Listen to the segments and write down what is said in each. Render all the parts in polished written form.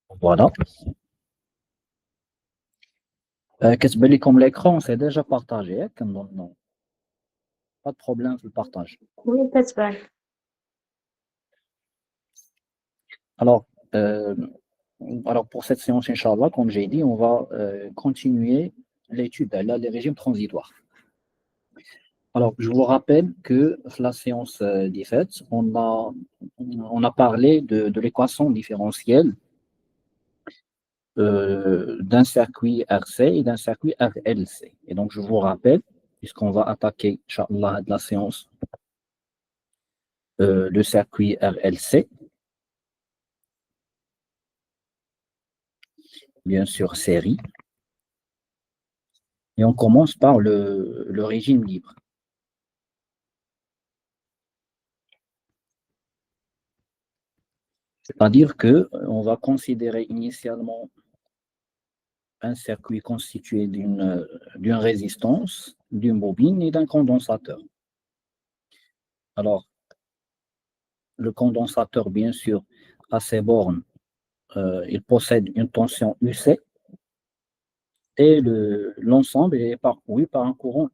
Voilà. كتبان لي comme l'écran c'est déjà partagé ياك كنظن pas de problème في البارtage. Oui, كتبان. Alors, euh, alors pour cette séance, Inch'Allah, comme j'ai dit, on va continuer l'étude des régimes transitoires. Alors, je vous rappelle que la séance 17, on a parlé de l'équation différentielle d'un circuit RC et d'un circuit RLC. Et donc, je vous rappelle, puisqu'on va attaquer, Inch'Allah, de la séance, le circuit RLC, bien sûr série, et on commence par le régime libre. C'est-à-dire qu'on va considérer initialement un circuit constitué d'une résistance, d'une bobine et d'un condensateur. Alors, le condensateur, bien sûr, à ses bornes, il possède une tension UC et l'ensemble est parcouru par un courant.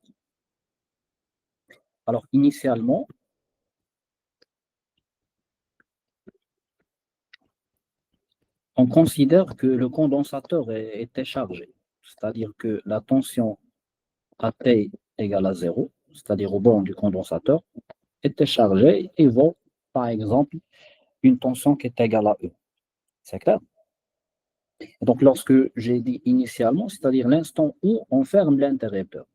Alors, initialement, on considère que le condensateur était chargé, c'est-à-dire que la tension AT égale à 0, c'est-à-dire au bord du condensateur, était chargée et vaut, par exemple, une tension qui est égale à E. C'est clair? Et donc, lorsque j'ai dit initialement, c'est-à-dire l'instant où on ferme l'interrupteur.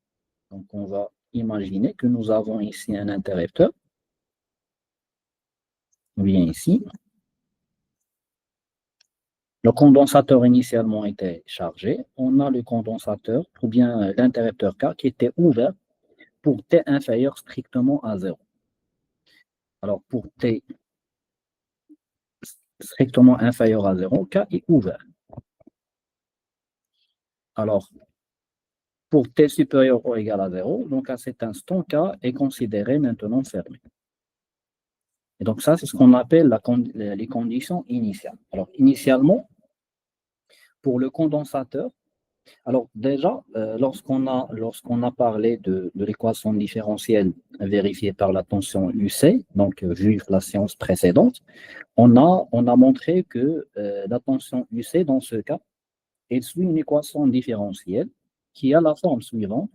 Donc, on va imaginer que nous avons ici un interrupteur, bien ici. Le condensateur initialement était chargé. On a le condensateur, ou bien l'interrupteur K, qui était ouvert pour T inférieur strictement à 0. Alors, pour T strictement inférieur à 0, K est ouvert. Alors, pour T supérieur ou égal à 0, donc à cet instant, K est considéré maintenant fermé. Et donc ça, c'est ce qu'on appelle les conditions initiales. Alors, initialement, pour le condensateur, alors déjà, lorsqu'on a parlé de l'équation différentielle vérifiée par la tension UC, donc vu la séance précédente, on a montré que la tension UC, dans ce cas, elle suit une équation différentielle qui a la forme suivante.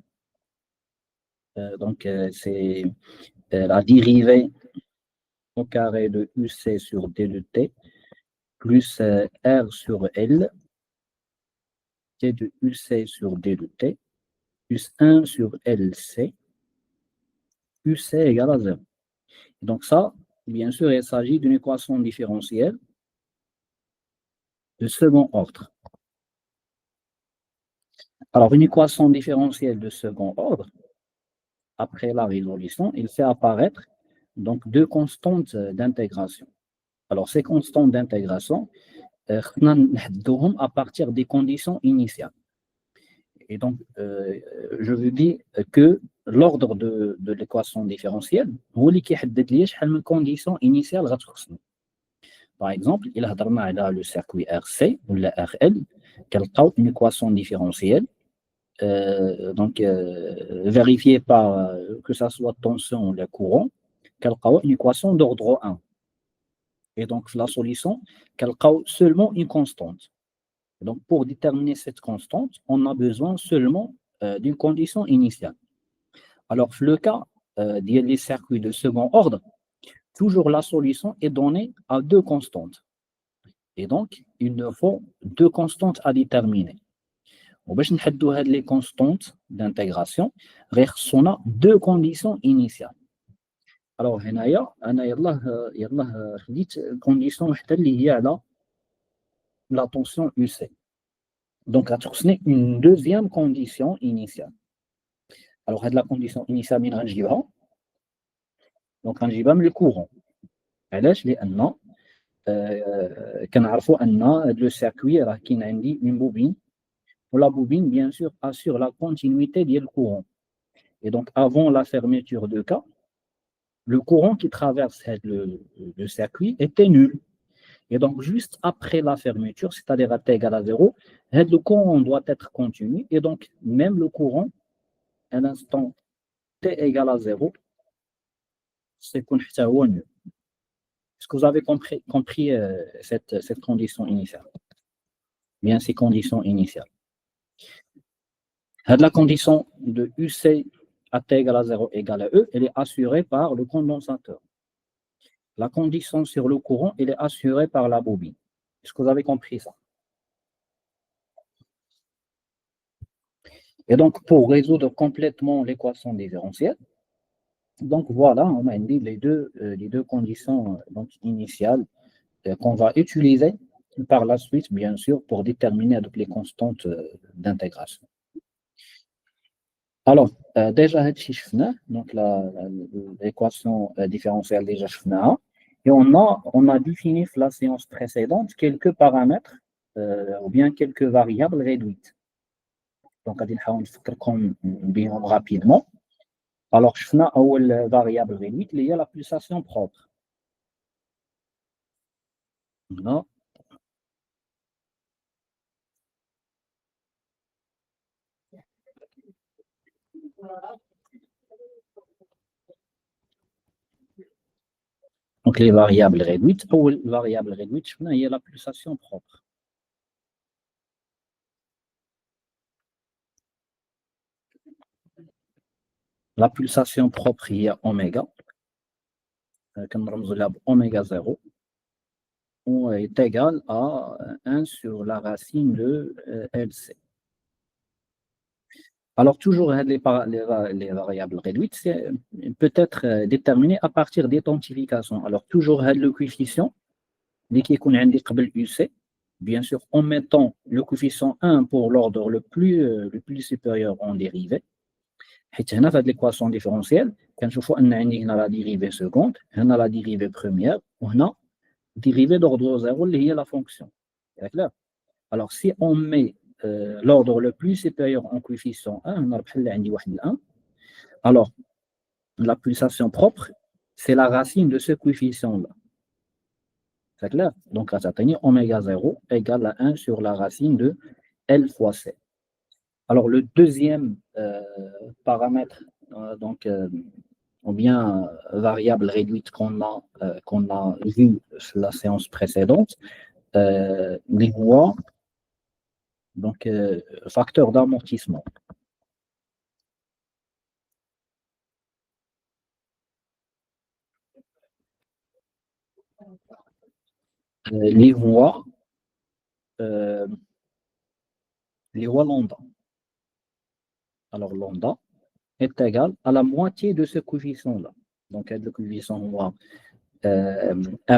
C'est la dérivée au carré de UC sur D de T plus R sur L, T de UC sur D de T, plus 1 sur LC, UC égale à 0. Donc ça, bien sûr, il s'agit d'une équation différentielle de second ordre. Alors, une équation différentielle de second ordre, après la résolution, il fait apparaître donc deux constantes d'intégration. Alors, ces constantes d'intégration, à partir des conditions initiales. Et donc, je veux dire que l'ordre de l'équation différentielle, هو اللي كيحدد لي شحال من conditions initiales غتخصني. Par exemple, il a le circuit RC ou la RL, كنلقاو une équation différentielle, vérifiée par que ça soit tension ou le courant, كنلقاو une équation d'ordre 1. Et donc, la solution, كنلقاو seulement une constante. Donc, pour déterminer cette constante, on a besoin seulement d'une condition initiale. Alors, le cas des circuits de second ordre, toujours la solution est donnée à deux constantes. Et donc, il nous faut deux constantes à déterminer. وباش نحددوا هاد les constantes d'intégration, on a deux conditions initiales. Alors, هنايا انا يلاه خديت condition وحده اللي هي على la tension UC. Donc, غتخصني une deuxième condition initiale. Alors, la condition initiale, من غنجيبها؟ Donc, غنجيبها من الcourant. علاش؟ لأن كنعرفوا أن le circuit راه كاين عندي une bobine, ou la bobine, bien sûr, assure la continuité du courant. Et donc, avant la fermeture de K, le courant qui traverse le circuit était nul. Et donc, juste après la fermeture, c'est-à-dire à t égale à 0, le courant doit être continu. Et donc, même le courant, à l'instant t égale à 0, c'est qu'on fait nul. Est-ce que vous avez compris cette condition initiale? Bien, ces conditions initiales. La condition de UC à t égale à 0 égale à E, elle est assurée par le condensateur. La condition sur le courant, elle est assurée par la bobine. Est-ce que vous avez compris ça? Et donc, pour résoudre complètement l'équation différentielle, donc voilà, on a dit les deux conditions donc, initiales qu'on va utiliser par la suite, bien sûr, pour déterminer donc, les constantes d'intégration. Alors, déjà, donc l'équation différentielle déjà et on a défini la séance précédente quelques paramètres ou bien quelques variables réduites. Donc, on va نفكركم rapidement. Alors, شفنا أول variable réduite il y a la pulsation propre. Non. Donc, les variables réduites, أول variable réduite شفنا هي la pulsation propre. La pulsation propre هي oméga. كنرمزوا لها oméga 0 est égal à 1 sur la racine de LC. Alors, toujours les variables réduites, c'est peut-être déterminé à partir d'identification. Alors, toujours le coefficient, dès qu'il y a UC, bien sûr, en mettant le coefficient 1 pour l'ordre le plus supérieur en dérivée. حيت هنا في هذه l'équation différentielle, كنشوفوا ان عندي هنا la dérivée seconde, هنا la dérivée première, وهنا dérivée d'ordre 0 اللي هي la fonction. D'accord? Alors, si on met l'ordre le plus supérieur en coefficient 1, on a بحال عندي واحد 1. Alors, la pulsation propre, c'est la racine de ce coefficient-là. C'est clair? Donc, ça s'atteigne oméga 0 égale à 1 sur la racine de L fois C. Alors, le deuxième paramètre, donc, ou bien variable réduite qu'on a vu sur la séance précédente, les voies, donc facteur d'amortissement. Les voies lambda. Alors, lambda est égal à la moitié de ce coefficient-là. Donc, le coefficient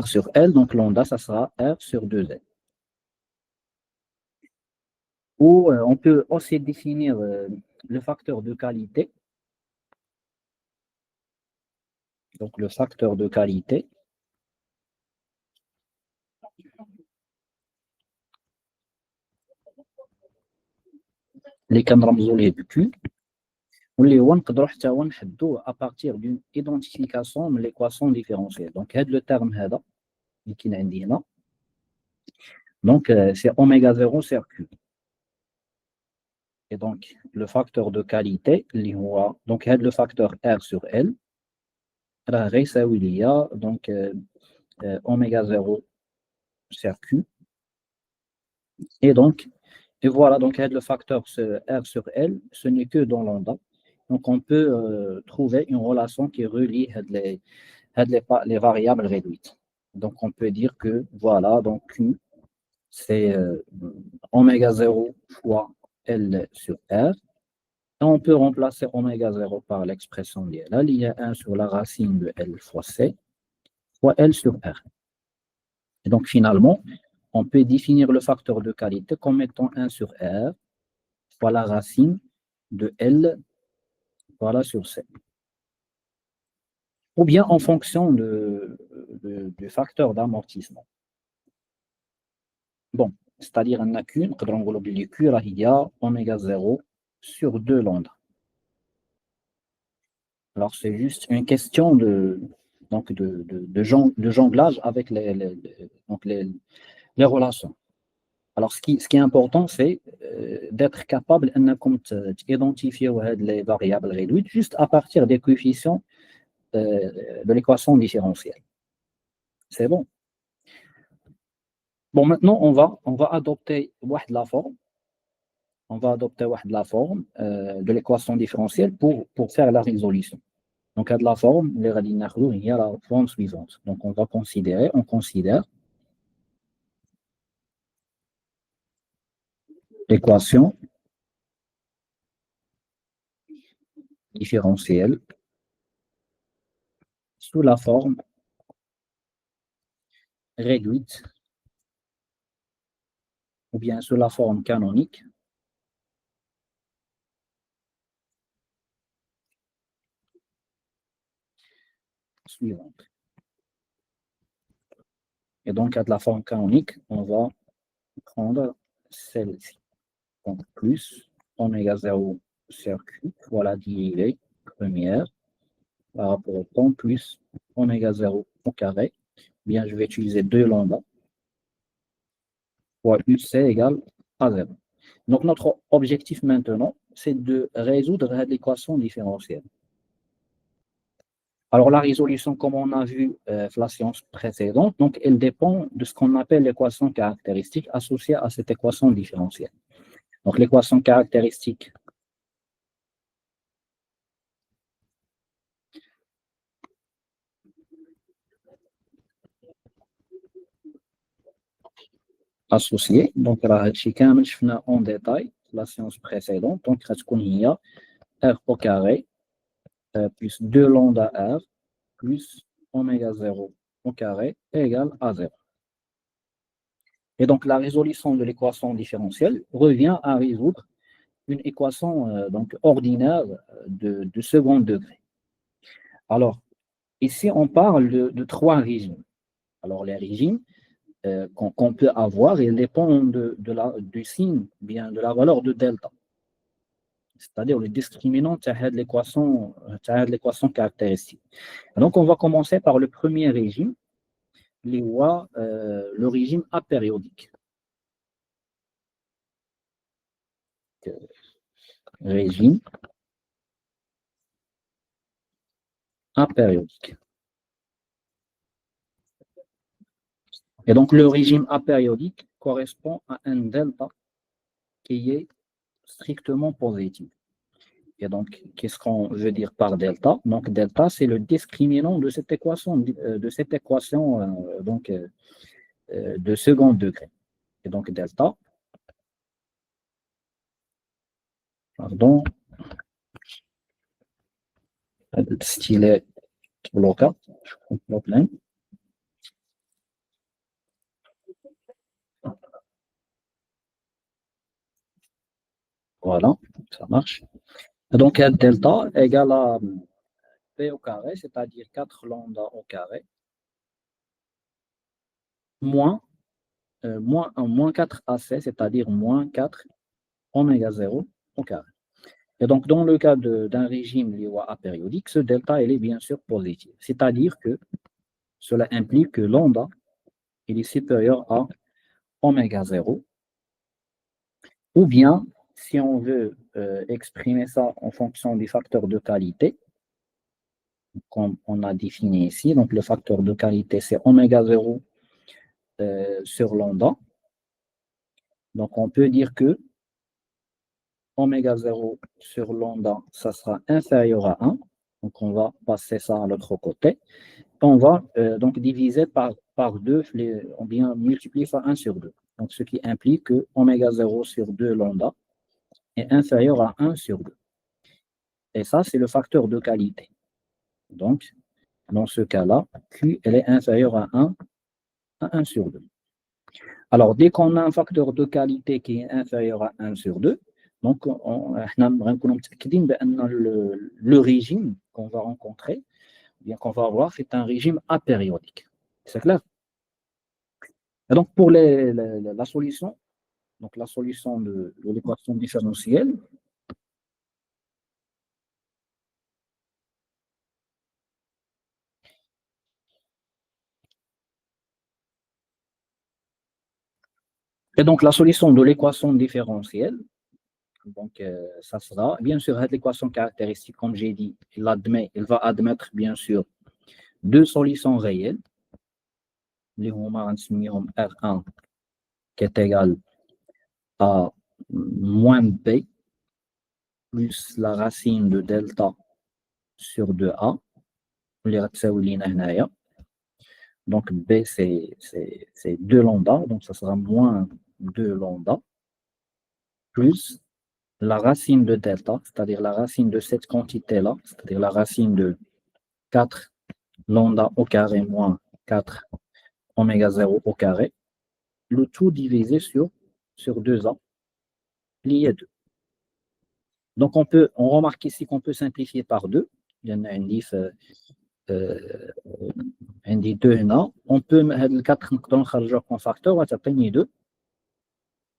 R sur L, donc lambda, ça sera R sur 2L. Ou on peut aussi définir le facteur de qualité. Donc, le facteur de qualité. Les كنرمزوا ليه Q. واللي هو نقدروا حتى هو نحدوه à partir d'une identification de l'équation différentielle. Donc, هذا le terme هذا اللي كاين عندي هنا. Donc, c'est oméga 0 sur Q. Et donc, le facteur de qualité, donc, le facteur R sur L, donc, oméga 0 sur Q. Et donc, et voilà, donc, le facteur R sur L, ce n'est que dans lambda. Donc, on peut trouver une relation qui relie les variables réduites. Donc, on peut dire que, voilà, donc Q, c'est oméga 0 fois L sur R. Et on peut remplacer oméga 0 par l'expression liée. Là, il y a 1 sur la racine de L fois C, fois L sur R. Et donc, finalement, on peut définir le facteur de qualité comme étant 1 sur R, fois la racine de L, voilà, sur C. Ou bien en fonction du facteur d'amortissement. Bon, c'est-à-dire un Q, Q, il y a oméga 0 sur 2 lambda. Alors, c'est juste une question donc de jonglage avec les relations. Alors, ce qui est important, c'est d'être capable d'identifier les variables réduites juste à partir des coefficients de l'équation différentielle. C'est bon. Bon, maintenant, on va adopter la forme. On va adopter la forme de l'équation différentielle pour faire la résolution. Donc, à de la forme, il y a la forme suivante. Donc, on considère l'équation différentielle sous la forme réduite ou bien sous la forme canonique suivante. Et donc, à de la forme canonique, on va prendre celle-ci. Donc, plus oméga 0 sur Q fois la dérivée première par rapport au temps plus oméga 0 au carré. Bien, je vais utiliser 2 lambda fois UC égale à 0. Donc, notre objectif maintenant, c'est de résoudre l'équation différentielle. Alors, la résolution, comme on a vu la séance précédente, donc, elle dépend de ce qu'on appelle l'équation caractéristique associée à cette équation différentielle. Donc, l'équation caractéristique associée, donc, en détail la séance précédente, donc, il y a R au carré plus 2 lambda R plus oméga 0 au carré égale à 0. Et donc, la résolution de l'équation différentielle revient à résoudre une équation donc ordinaire de second degré. Alors, ici, on parle de 3 régimes. Alors, les régimes qu'on peut avoir, ils dépendent du signe, bien de la valeur de delta. C'est-à-dire le discriminant de l'équation caractéristique. Donc, on va commencer par le premier régime, le régime apériodique. Régime apériodique. Et donc, le régime apériodique correspond à un delta qui est strictement positif. Et donc, qu'est-ce qu'on veut dire par delta? Donc, delta, c'est le discriminant de cette équation, de second degré. Et donc, delta, pardon, stylet local, je comprends. Voilà, ça marche. Donc, delta égale à P au carré, c'est-à-dire 4 lambda au carré, moins, moins 4 AC, c'est-à-dire moins 4 oméga 0 au carré. Et donc, dans le cas d'un régime Lioua apériodique, ce delta, il est bien sûr positif. C'est-à-dire que cela implique que lambda, il est supérieur à oméga 0. Ou bien, si on veut exprimer ça en fonction du facteur de qualité, comme on a défini ici, donc le facteur de qualité, c'est oméga 0 sur lambda. Donc, on peut dire que oméga 0 sur lambda, ça sera inférieur à 1. Donc, on va passer ça à l'autre côté. On va donc diviser par 2, ou bien multiplier par 1 sur 2. Donc, ce qui implique que oméga 0 sur 2 lambda est inférieur à 1 sur 2. Et ça, c'est le facteur de qualité. Donc, dans ce cas-là, Q elle est inférieure à 1 sur 2. Alors, dès qu'on a un facteur de qualité qui est inférieur à 1 sur 2, donc le régime qu'on va rencontrer, bien qu'on va avoir, c'est un régime apériodique. C'est clair? Et donc, pour la solution, donc la solution de l'équation différentielle, Et donc, la solution de l'équation différentielle, donc, ça sera, bien sûr, l'équation caractéristique, comme j'ai dit, il va admettre, bien sûr, deux solutions réelles, les R1 qui est égal à moins B plus la racine de delta sur 2A, donc B c'est 2 lambda, donc ça sera moins 2 lambda, plus la racine de delta, c'est-à-dire la racine de cette quantité-là, c'est-à-dire la racine de 4 lambda au carré moins 4 oméga 0 au carré, le tout divisé sur 2A, plié 2. Donc on remarque ici qu'on peut simplifier par 2. Il y en a un diff عندي 2 هنا on peut هاد الكاتر نقدروا نخرجوه كون فاكتور وتعطيني 2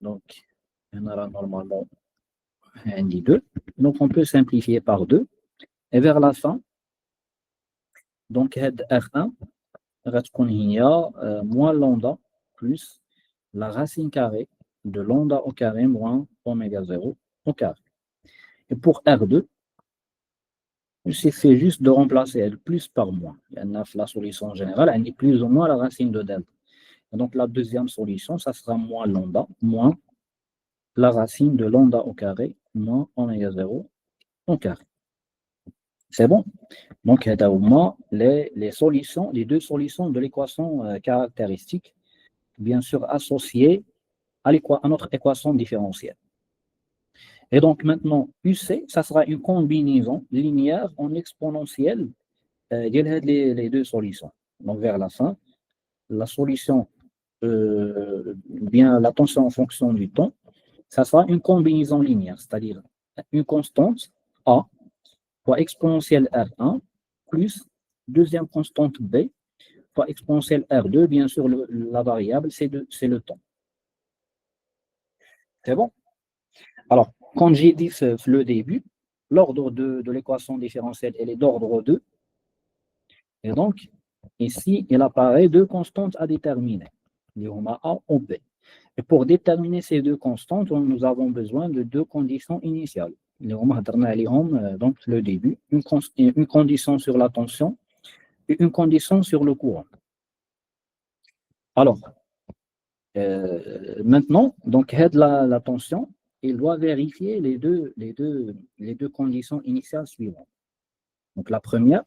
donc هنا راه normalement عندي 2 donc on peut simplifier par 2 et vers la fin donc هاد R1 غتكون هي moins lambda plus la racine carrée de lambda au carré moins oméga 0 au carré. Et pour R2, il suffit juste de remplacer L plus par moins. La solution générale, elle est plus ou moins la racine de delta. Et donc la deuxième solution, ça sera moins lambda, moins la racine de lambda au carré, moins oméga 0 au carré. C'est bon? Donc, les solutions, les deux solutions de l'équation caractéristique, bien sûr associées à notre équation différentielle. Et donc maintenant, UC, ça sera une combinaison linéaire en exponentielle les deux solutions. Donc vers la fin, la solution, bien la tension en fonction du temps, ça sera une combinaison linéaire, c'est-à-dire une constante A fois exponentielle R1 plus deuxième constante B fois exponentielle R2, bien sûr la variable c'est le temps. C'est bon? Alors, quand j'ai dit le début, l'ordre de l'équation différentielle, elle est d'ordre 2. Et donc, ici, il apparaît deux constantes à déterminer, A ou B. Et pour déterminer ces deux constantes, nous avons besoin de deux conditions initiales. Donc, le début, une condition sur la tension et une condition sur le courant. Alors, maintenant, donc, la tension, il doit vérifier les deux conditions initiales suivantes. Donc, la première,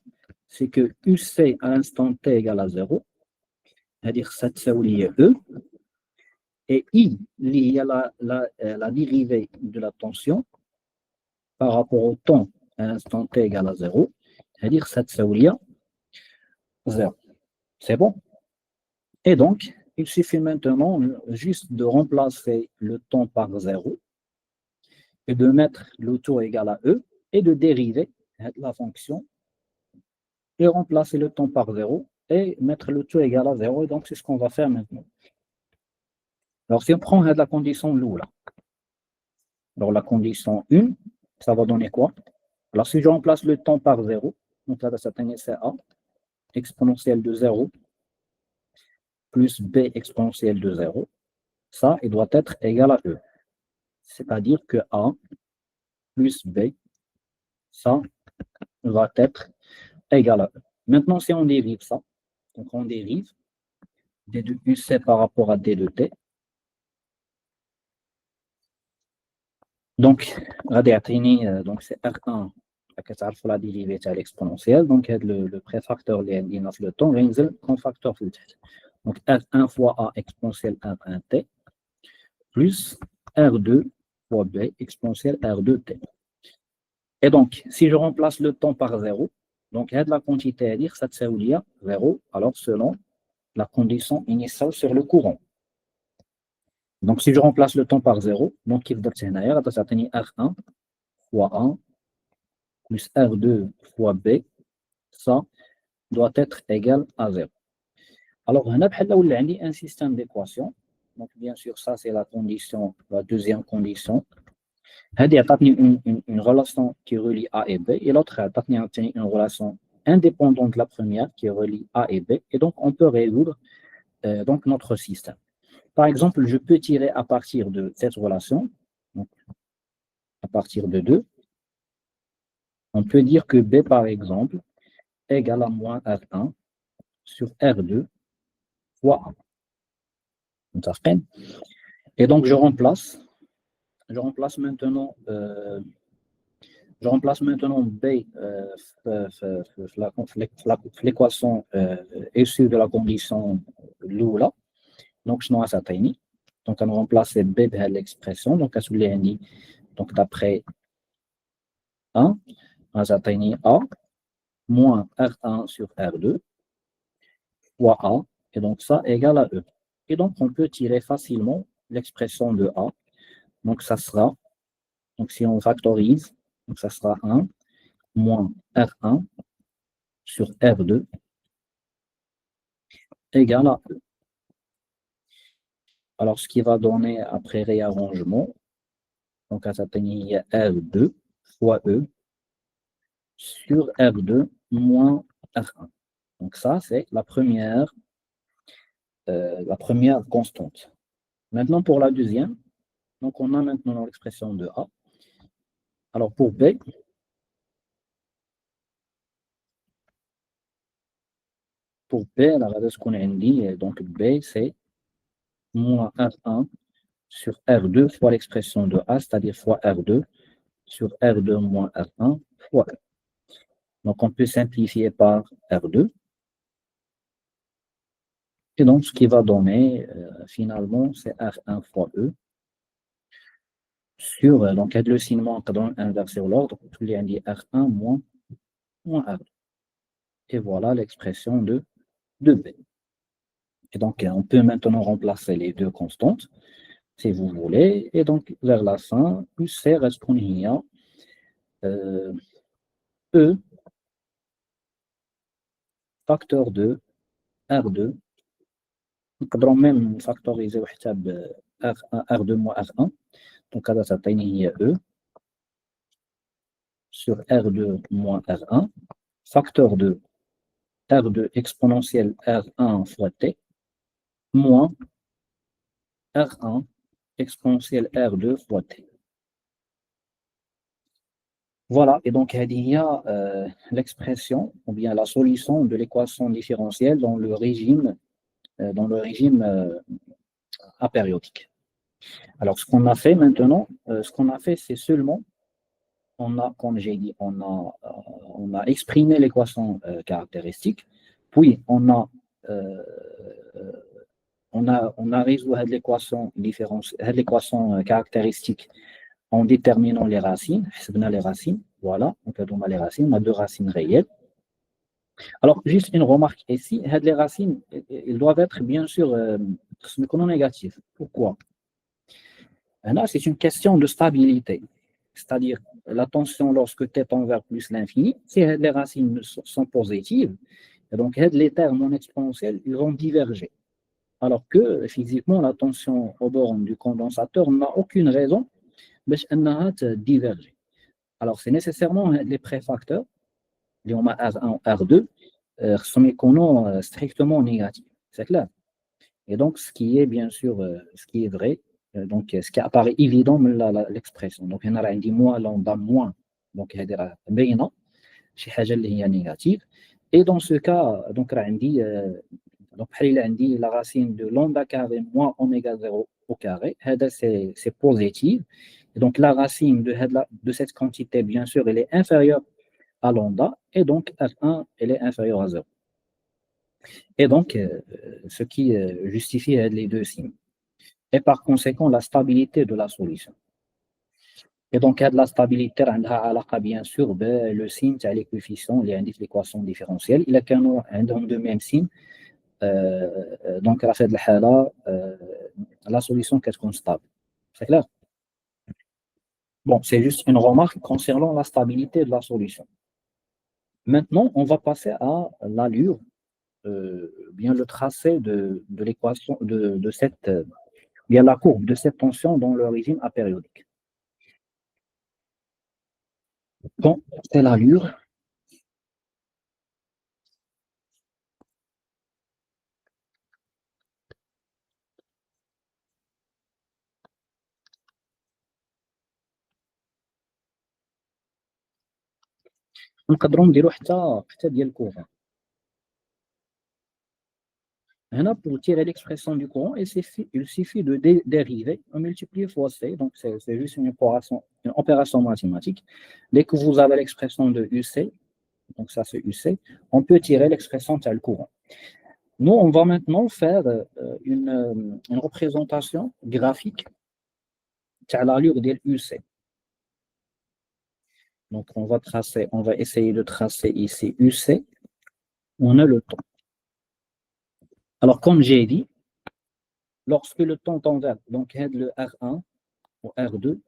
c'est que UC à instant t égale à 0, c'est-à-dire ça lié E, et I lié à la dérivée de la tension par rapport au temps à instant t égale à 0, c'est-à-dire ça lié 0. C'est bon? Et donc, il suffit maintenant juste de remplacer le temps par 0 et de mettre le taux égal à E et de dériver la fonction et remplacer le temps par 0 et mettre le taux égal à 0. Et donc, c'est ce qu'on va faire maintenant. Alors, si on prend la condition loup là, alors la condition 1, ça va donner quoi? Alors, si je remplace le temps par 0, donc là, ça c'est A, exponentielle de 0, plus B exponentielle de 0, ça, il doit être égal à E. C'est-à-dire que A plus B, ça va être égal à E. Maintenant, si on dérive ça, donc on dérive D de UC par rapport à D de T. Donc, donc c'est R1, la dérivée à l'exponentielle, donc le préfacteur اللي le temps غينزل comme facteur في التحت. Donc R1 fois A exponentielle R1T plus R2 fois B exponentielle R2T. Et donc, si je remplace le temps par 0, donc la quantité à dire, ça te 0, alors selon la condition initiale sur le courant. Donc, si je remplace le temps par 0, donc il va être R1 fois 1 plus R2 fois B, ça doit être égal à 0. Alors, on a un système d'équations. Donc, bien sûr, ça, c'est la condition, la deuxième condition. Il y a une relation qui relie A et B, et l'autre a une relation indépendante de la première qui relie A et B, et donc on peut résoudre donc notre système. Par exemple, je peux tirer à partir de cette relation, donc à partir de 2, on peut dire que B, par exemple, égale à moins R1 sur R2 fois A. Et donc, je remplace maintenant B l'équation issue de la condition l'oula. Donc, je n'ai pas atteint. Donc, on remplace B de l'expression. Donc, à souligner, donc d'après 1, on a atteint A moins R1 sur R2 fois A. Et donc, ça égale à E. Et donc, on peut tirer facilement l'expression de A. Donc, ça sera, donc si on factorise, donc ça sera 1 moins R1 sur R2 égale à E. Alors, ce qui va donner après réarrangement, donc à s'atteindre R2 fois E sur R2 moins R1. Donc ça, c'est la première constante. Maintenant, pour la deuxième, donc on a maintenant l'expression de A. Alors, pour B, ce qu'on a dit, donc B, c'est moins R1 sur R2 fois l'expression de A, c'est-à-dire fois R2 sur R2 moins R1 fois E. Donc, on peut simplifier par R2. Et donc, ce qui va donner, finalement, c'est R1 fois E sur, donc, le signement inversé sur l'ordre, tout les dit R1 moins R2. Et voilà l'expression de B. Et donc, on peut maintenant remplacer les deux constantes, si vous voulez. Et donc, vers la fin, c'est reste qu'on y a E facteur de R2. On peut même factoriser R2 moins R1. Donc, ça t'atteigne E sur R2 moins R1, facteur de R2 exponentielle R1 fois T, moins R1 exponentielle R2 fois T. Voilà, et donc il y a l'expression, ou bien la solution de l'équation différentielle dans le régime apériodique. Alors, ce qu'on a fait maintenant, c'est seulement, comme j'ai dit, on a exprimé l'équation caractéristique, puis euh, on a résolu l'équation caractéristique en déterminant les racines. Voilà, on a les racines, on a deux racines réelles. Alors, juste une remarque ici, les racines, ils doivent être bien sûr négatives. Pourquoi? Là, c'est une question de stabilité. C'est-à-dire, la tension lorsque t tend vers plus l'infini, si les racines sont positives, et donc les termes non exponentiels, ils vont diverger. Alors que physiquement, la tension au borne du condensateur n'a aucune raison de diverger. Alors, c'est nécessairement les préfacteurs, les R1, R2, sont strictement négatifs. C'est clair. Et donc, ce qui est bien sûr, ce qui est vrai, donc ce qui apparaît évident dans l'expression. Donc, il y en a dit moins lambda moins. Donc, il y a des شي حاجه اللي هي négative. Et dans ce cas, donc, il a dit la racine de lambda carré moins oméga 0 au carré, c'est positif. Et donc, la racine de cette quantité, bien sûr, elle est inférieure à lambda, et donc F1, elle est inférieure à 0. Et donc, ce qui justifie les deux signes. Et par conséquent, la stabilité de la solution. Et donc, il y a de la stabilité, bien sûr, le signe, c'est les coefficients, les indices l'équation différentielle. Il y a de même signe. Donc, la solution qu'est-ce qu'on stable. C'est clair? Bon, c'est juste une remarque concernant la stabilité de la solution. Maintenant, on va passer à l'allure, bien le tracé de l'équation, de cette, bien la courbe de cette tension dans le régime apériodique. Bon, c'est l'allure. نقدروا نديروا حتى ديال الكورون. هنا pour tirer l'expression du courant, il suffit de dériver, on multiplie fois c, donc c'est juste une opération mathématique. Dès que vous avez l'expression de UC, donc ça c'est UC, on peut tirer l'expression de le courant. Nous, on va maintenant faire une représentation graphique de l'allure de UC. Donc on va essayer de tracer ici UC, on a le temps. Alors comme j'ai dit, lorsque le temps tend vers, donc le R1 ou R2,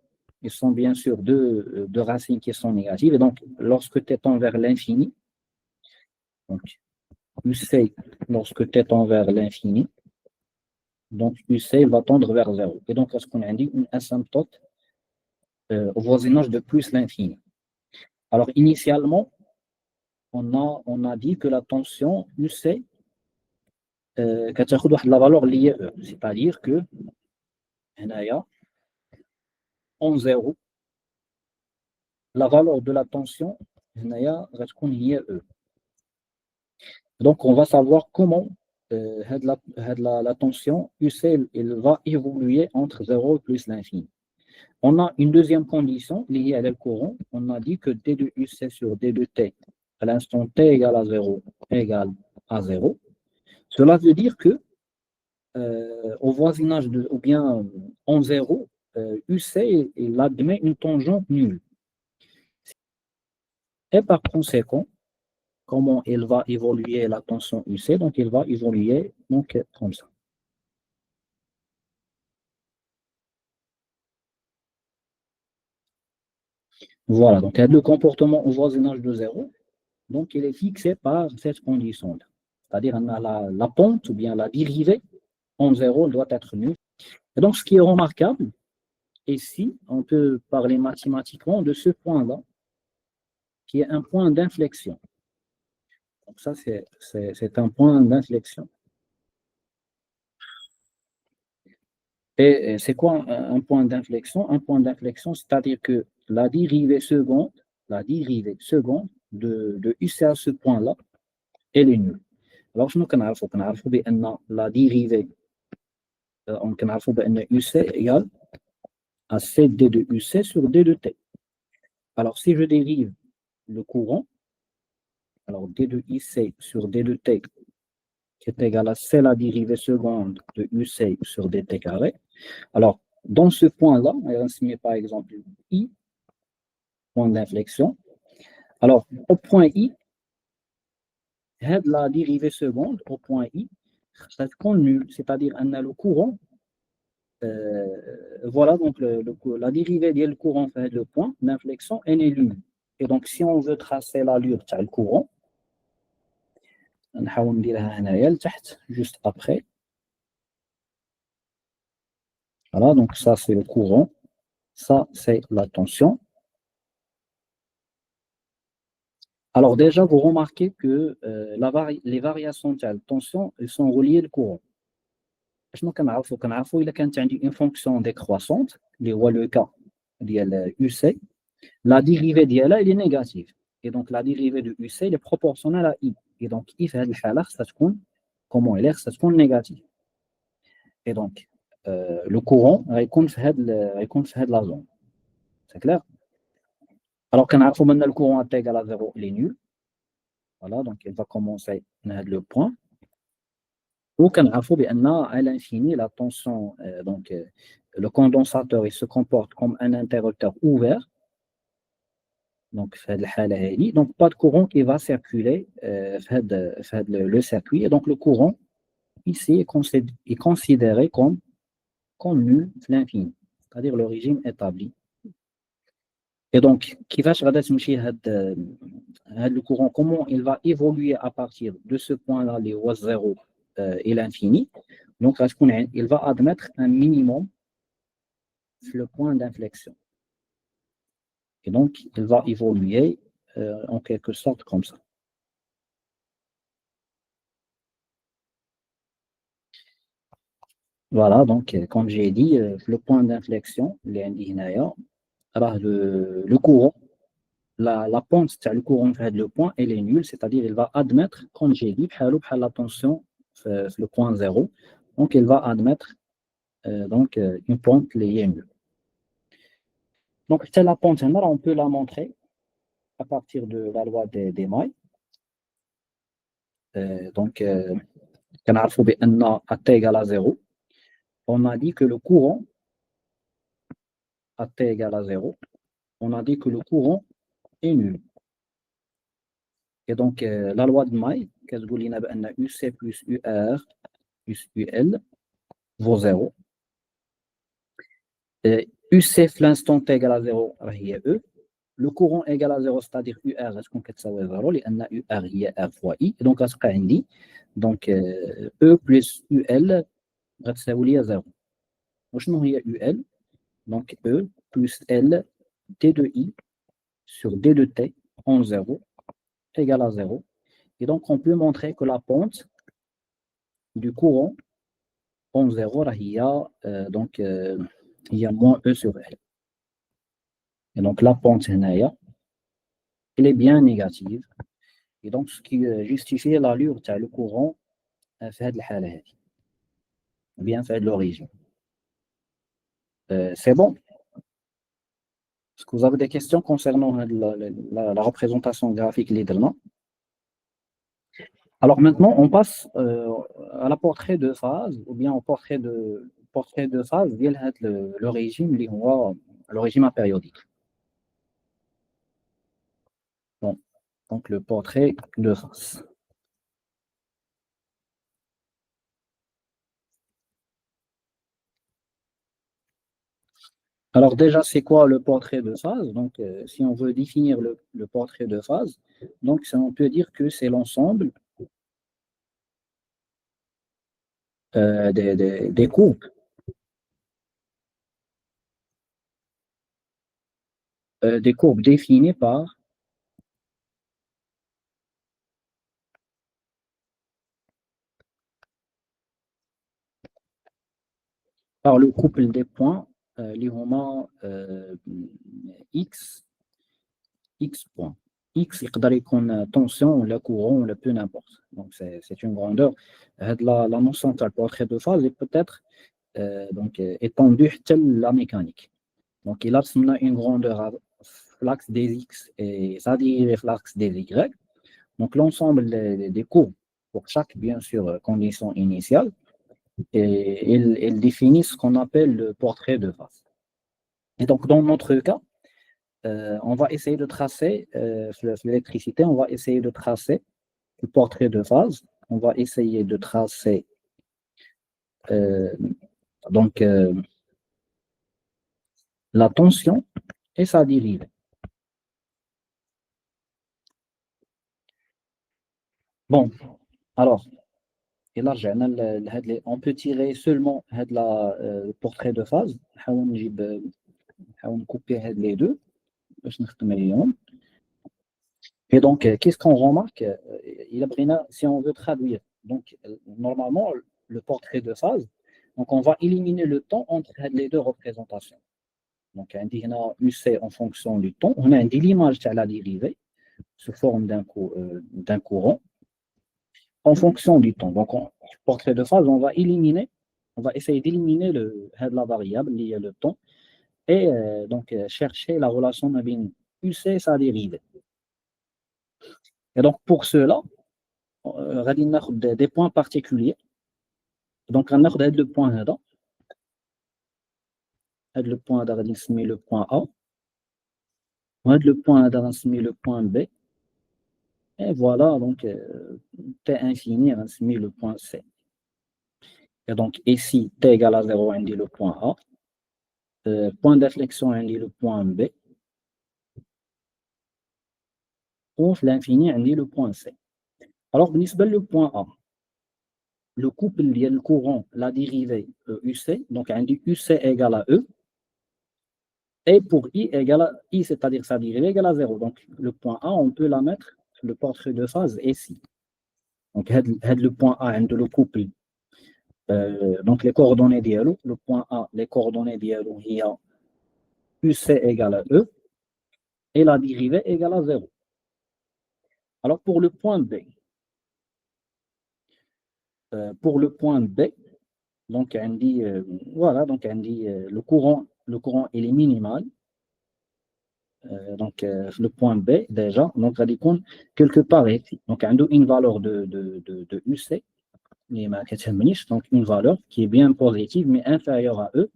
ils sont bien sûr deux racines qui sont négatives, et donc lorsque tu tends vers l'infini, donc UC, lorsque tu tends vers l'infini, donc UC va tendre vers 0. Et donc, est-ce qu'on indique une asymptote au voisinage de plus l'infini? Alors, initialement, on a dit que la tension UC la valeur liée E, c'est-à-dire que en 0, la valeur de la tension liée E. Donc, on va savoir comment la tension UC il va évoluer entre 0 plus l'infini. On a une deuxième condition liée à le courant. On a dit que d de UC sur d de T à l'instant T égale à 0 égale à 0. Cela veut dire que au voisinage ou bien en 0, UC il admet une tangente nulle. Et par conséquent, comment il va évoluer la tension UC? Donc, il va évoluer donc, comme ça. Voilà, donc le comportement au voisinage de 0, donc il est fixé par cette condition-là. C'est-à-dire la pente ou bien la dérivée en 0 doit être nulle. Et donc, ce qui est remarquable, ici, on peut parler mathématiquement de ce point-là, qui est un point d'inflexion. Donc ça, c'est un point d'inflexion. Et c'est quoi un point d'inflexion? Un point d'inflexion, c'est-à-dire que la dérivée seconde de UC à ce point-là, elle est nulle. Alors, je nous connaissons la dérivée, on connaît que UC égale à CD de UC sur D de T. Alors, si je dérive le courant, alors D de IC sur D de T, qui est égal à C la dérivée seconde de UC sur DT carré. Alors, dans ce point-là, on va signer par exemple I, point d'inflexion. Alors, au point I, la dérivée seconde, au point I, ça compte nul, c'est-à-dire qu'on a le courant. Voilà, donc la dérivée du courant fait le point d'inflexion, elle est nulle. Et donc, si on veut tracer l'allure du courant, نحاول نديرها هنايا لتحت juste après. Voilà, donc ça c'est le courant, ça c'est la tension. Alors déjà, vous remarquez que les variations de la tension, elles sont reliées au courant. شنو كنعرفوا إلا كانت عندي une fonction décroissante اللي هو le cas ديال UC, la dérivée ديالها elle est négative. Et donc la dérivée de UC elle est proportionnelle à I. Et donc I في هذه الحالة خصها تكون comment elle est خصها تكون négative. Et donc le courant غيكون في هذه la zone. C'est clair? Alors كنعرفوا بأن le courant est égal à 0 il est nul. Voilà, donc il va commencer à le point. Ou كنعرفوا بأن à l'infini la tension donc le condensateur il se comporte comme un interrupteur ouvert. Donc donc pas de courant qui va circuler le circuit, et donc le courant ici est considéré comme nul à l'infini, c'est-à-dire le régime établi. Et donc كيفاش غادا تمشي le courant, comment il va évoluer à partir de ce point-là اللي هو 0 et l'infini. Donc il va admettre un minimum sur le point d'inflexion. Et donc, il va évoluer en quelque sorte comme ça. Voilà, donc, comme j'ai dit, le point d'inflexion, le courant, la pente du courant vers le point, elle est nulle, c'est-à-dire il va admettre, comme j'ai dit, la tension le point 0. Donc, il va admettre une pente qui est nulle. Donc, la pente, on peut la montrer à partir de la loi des mailles. Donc, quand on a à t égale à 0, on a dit que le courant, à t égale à 0, on a dit que le courant est nul. Et donc, la loi de Maille, qu'est-ce que dit UC plus UR plus UL vaut 0. UC l'instant t égale à 0, c'est E. Le courant égal à 0, c'est-à-dire UR, est-ce qu'on peut savoir 0, لأن UR هي R fois I, et donc غتبقى عندي donc E plus UL غتساوي لي 0. وشنو هي UL؟ Donc E plus L D de I sur D de T en 0 égale à 0. Et donc on peut montrer que la pente du courant en 0 il y a moins E sur L. Et donc la pente elle est bien négative. Et donc ce qui justifie l'allure le courant في هذه الحالة هذه. Bien fait de l'origine. C'est bon. Est-ce que vous avez des questions concernant la représentation graphique libre? Alors maintenant, on passe à la portrait de phase, ou bien au portrait de phase via le régime, le régime apériodique. Bon. Donc le portrait de phase. Alors déjà, c'est quoi le portrait de phase? Donc, si on veut définir le portrait de phase, donc on peut dire que c'est l'ensemble des courbes définies par le couple des points X point. X يقدر يكون tension ou la courant ou peu n'importe. Donc c'est une grandeur. La notion de portrait de phase est peut-être étendue à la mécanique. Donc il a une grandeur à l'axe des X et ça dérive l'axe des Y. Donc l'ensemble des courbes pour chaque bien sûr condition initiale et il définit ce qu'on appelle le portrait de phase. Et donc dans notre cas, on va essayer de tracer l'électricité, on va essayer de tracer le portrait de phase, on va essayer de tracer la tension et sa dérivée. Bon, alors, et là, on peut tirer seulement le portrait de phase. On va couper les deux. Et donc, qu'est-ce qu'on remarque? Si on veut traduire, donc normalement, le portrait de phase, donc on va éliminer le temps entre les deux représentations. Donc, on a UC en fonction du temps, on a un délimage à la dérivée sous forme d'un courant en fonction du temps. Donc, portrait de phase, on va essayer d'éliminer la variable liée au temps et chercher la relation entre UC et sa dérivée. Et donc, pour cela, on va des points particuliers. Donc, on a le point là, le point là, le point A. On a le point là, le point B. Et voilà, donc, T infini, on a le point C. Et donc, ici, T égale à 0, on dit le point A. Point d'inflexion, on dit le point B. Ou l'infini, on dit le point C. Alors, le point A, le couple lié le courant, la dérivée UC, donc on dit UC égale à E. Et pour I égale à I, c'est-à-dire sa dérivée égale à 0. Donc, le point A, on peut la mettre sur le portrait de phase ici. Donc, le point A, le couple. Donc, les coordonnées d'ILO, le point A, les coordonnées d'ILO, il y a UC égale à E. et la dérivée égale à 0. Alors pour le point B, donc on dit, voilà, donc on dit le courant il est minimal. Donc le point B déjà, donc ça dépend quelque part ici. Donc on a une valeur de UC, donc une valeur qui est bien positive mais inférieure à E.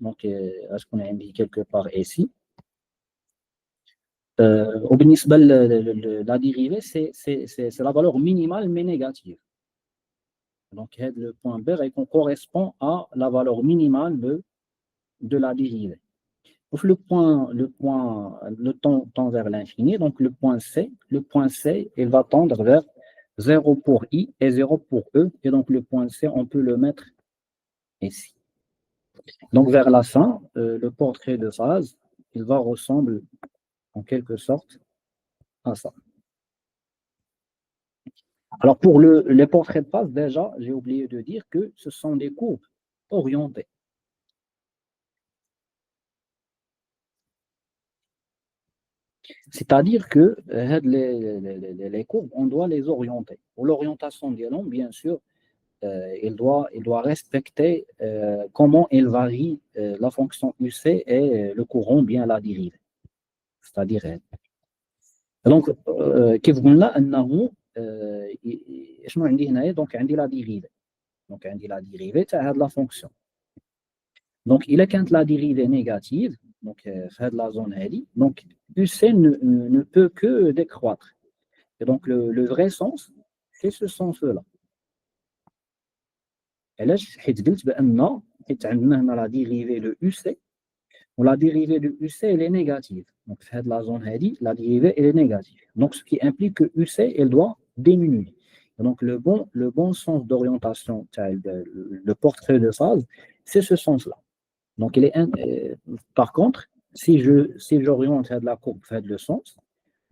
Donc est-ce qu'on a indiqué quelque part ici. وبالنسبة la dérivée, c'est la valeur minimale mais négative. Donc, le point B correspond à la valeur minimale de la dérivée. Donc, le temps tend vers l'infini. Donc, le point C, il va tendre vers 0 pour I et 0 pour E. Et donc, le point C, on peut le mettre ici. Donc, vers la fin, le portrait de phase, il va ressembler en quelque sorte à ça. Alors, pour les portraits de phase, déjà, j'ai oublié de dire que ce sont des courbes orientées. C'est-à-dire que les courbes, on doit les orienter. Pour l'orientation des nombres, bien sûr, il doit respecter comment il varie la fonction UC et le courant, bien la dérivée. C'est-à-dire, donc, كيف قلنا أنه شنو عندي هنايا donc عندي la dérivée. Donc عندي la dérivée تاع هاد la fonction. Donc, il est quand la dérivée négative, donc la zone هذه, donc UC ne peut que décroître. Et donc, le vrai sens, c'est ce sens-là. علاش حيت قلت بأن حيت عندنا هنا la dérivée de UC, la dérivée de UC elle est négative. Donc, la zone هذه, la dérivée elle est négative. Donc, ce qui implique que UC elle doit diminuer. Et donc, le bon sens d'orientation, le portrait de phase, c'est ce sens-là. Donc, par contre, si j'oriente la courbe vers le sens,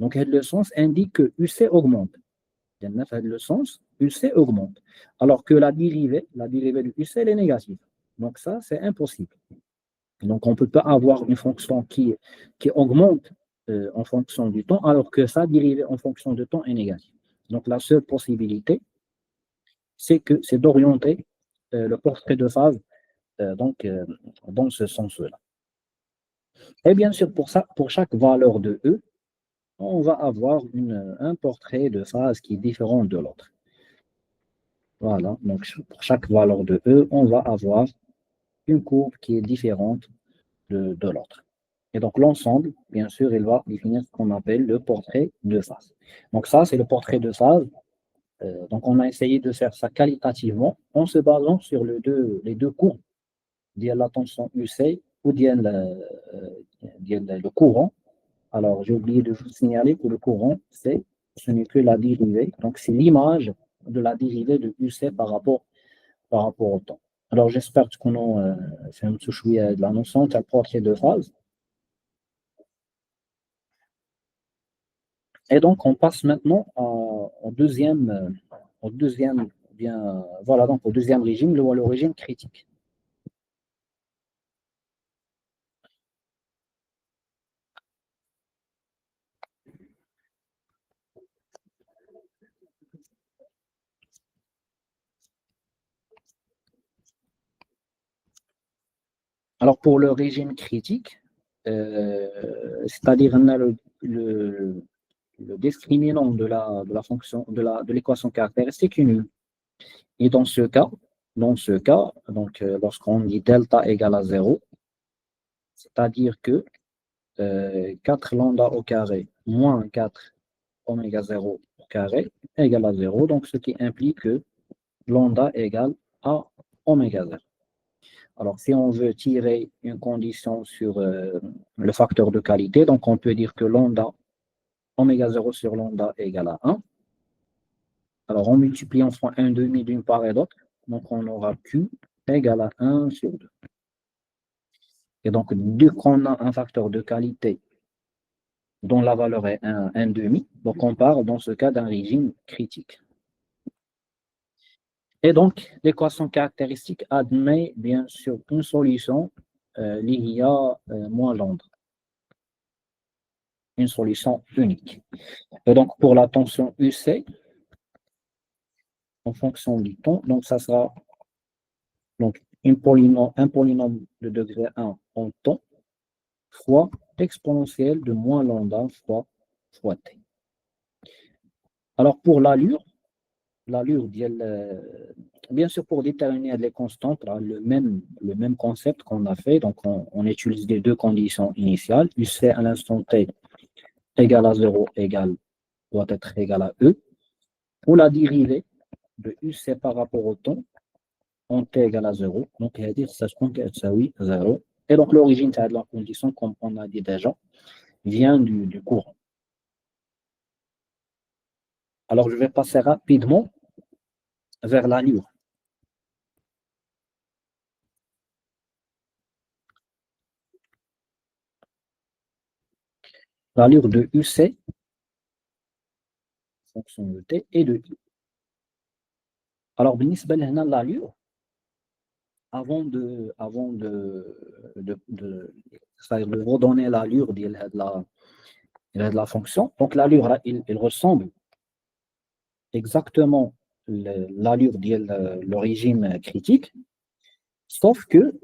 donc le sens indique que UC augmente. Le sens, UC augmente. Alors que la dérivée de UC, elle est négative. Donc ça, c'est impossible. Donc on ne peut pas avoir une fonction qui augmente en fonction du temps, alors que sa dérivée en fonction du temps est négative. Donc la seule possibilité, c'est d'orienter le portrait de phase dans ce sens-là. Et bien sûr, pour chaque valeur de E, on va avoir un portrait de phase qui est différent de l'autre. Voilà, donc pour chaque valeur de E, on va avoir une courbe qui est différente de l'autre. Et donc l'ensemble, bien sûr, il va définir ce qu'on appelle le portrait de phase. Donc ça, c'est le portrait de phase. Donc on a essayé de faire ça qualitativement en se basant sur les deux courbes, la tension UC ou le courant. Alors, j'ai oublié de vous signaler que le courant, ce n'est que la dérivée. Donc, c'est l'image de la dérivée de UC par rapport au temps. Alors, j'espère qu'on a fait un petit chouïa de la notion de portrait de phase. Et donc, on passe maintenant au deuxième régime, le régime critique. Alors, pour le régime critique, c'est-à-dire le discriminant de la fonction de l'équation caractéristique est nul. Et dans ce cas, donc lorsqu'on dit delta égale à 0, c'est-à-dire que 4 lambda au carré moins 4 oméga 0 au carré égale à 0, donc ce qui implique que lambda égale à oméga 0. Alors, si on veut tirer une condition sur le facteur de qualité, donc on peut dire que lambda, oméga 0 sur lambda égale à 1. Alors, on multiplie, on fera 1,5 d'une part et d'autre. Donc, on aura Q égale à 1 sur 2. Et donc, dès qu'on a un facteur de qualité dont la valeur est 1,5, donc on parle dans ce cas d'un régime critique. Et donc, l'équation caractéristique admet bien sûr une solution, l'IA moins lambda. une solution unique. Et donc, pour la tension UC, en fonction du temps, donc ça sera donc, un polynôme de degré 1 en temps fois exponentielle de moins lambda fois t. Alors, pour l'allure, bien sûr, pour déterminer les constantes, le même concept qu'on a fait, donc on utilise les deux conditions initiales, UC à l'instant t égale à 0 doit être égal à E. Pour la dérivée de UC par rapport au temps, en t égale à 0, donc il va dire ça se compte ça oui, 0. Et donc l'origine de la condition, comme on a dit déjà, vient du courant. Alors je vais passer rapidement vers l'allure. L'allure de UC, fonction de t, et de I. Alors, l'allure, c'est-à-dire de redonner l'allure de la fonction, donc l'allure, il ressemble exactement l'allure de le régime critique, sauf que,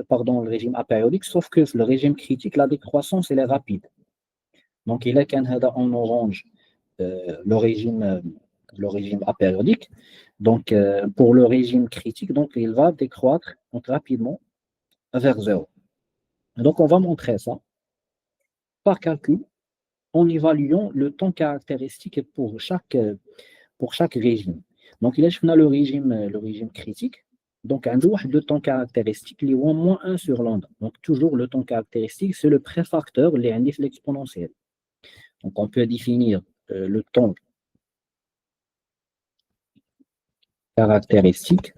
pardon, le régime apériodique, sauf que le régime critique, la décroissance, elle est rapide. Donc, il est qu'un en orange, le régime apériodique. Donc, pour le régime critique, donc, il va décroître donc, rapidement vers 0. Donc, on va montrer ça par calcul en évaluant le temps caractéristique pour chaque régime. Donc, il y a le régime critique. Donc, le temps caractéristique, il est au moins 1 sur lambda. Donc, toujours le temps caractéristique, c'est le préfacteur, l'exponentiel. Donc, on peut définir le temps caractéristique.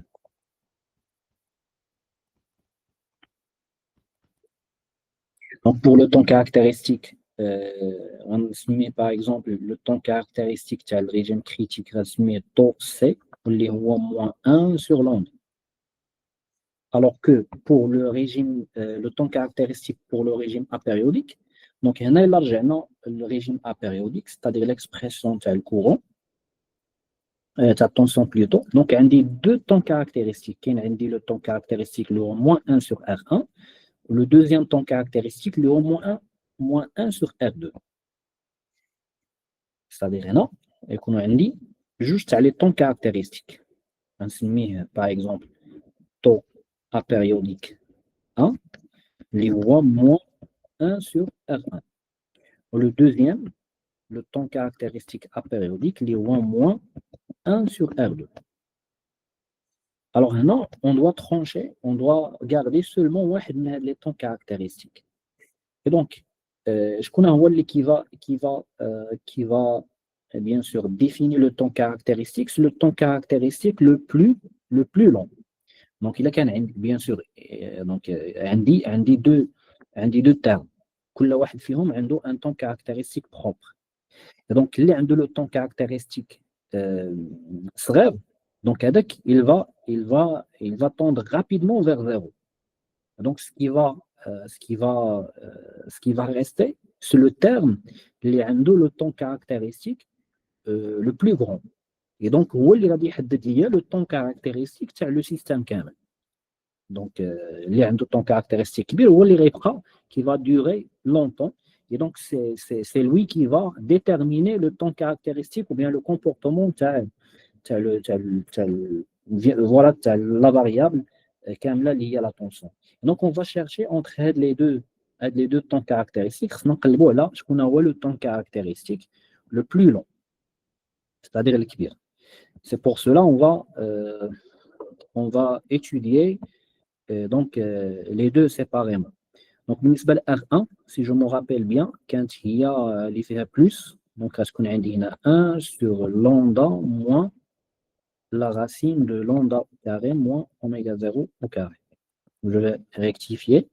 Donc, pour le temps caractéristique, on se met par exemple le temps caractéristique de le régime critique, on se met taux C, qui est au moins 1 sur lambda. Alors que pour le temps caractéristique pour le régime apériodique, donc il y en a le régime apériodique, c'est-à-dire l'expression de le courant, attention plutôt. Donc, il y a deux temps caractéristiques. Il y a le temps caractéristique le au moins 1 sur R1. Le deuxième temps caractéristique le au moins 1 sur R2. C'est-à-dire, non, et qu'on a dit juste les temps caractéristiques. On se met, par exemple, taux apériodique 1, les au moins 1 sur R1. Le deuxième, le temps caractéristique apériodique, les au moins 1 sur R2. Alors maintenant, on doit trancher, on doit garder seulement les temps caractéristiques. Et donc, je connais un wall qui va bien sûr définir le temps caractéristique, c'est le temps caractéristique le plus long. Donc, il a bien sûr, donc, deux termes. كل واحد فيهم عنده un temps caractéristique propre. Et donc, اللي عنده le temps caractéristique صغير, donc هذاك il va tendre rapidement vers 0. Donc, ce qui va rester, c'est le terme اللي عنده le temps caractéristique le plus grand. Et donc, هو اللي غادي يحدد ليا le temps caractéristique تاع le système كامل. Donc, اللي عنده temps caractéristique كبير هو اللي غيبقى qui va durer longtemps. Et donc, c'est lui qui va déterminer le temps caractéristique ou bien le comportement voilà, la variable كاملة اللي هي la tension. Donc, on va chercher entre les deux temps caractéristiques. نقلبوا على شكون هو le temps caractéristique le plus long, c'est-à-dire le كبير. C'est pour cela on va étudier donc les deux séparément. Donc, بالنسبة R1, si je me rappelle bien, quand il y a اللي فيها plus, donc est-ce qu'on a هنا 1 sur lambda moins la racine de lambda au carré moins oméga 0 au carré. Je vais rectifier,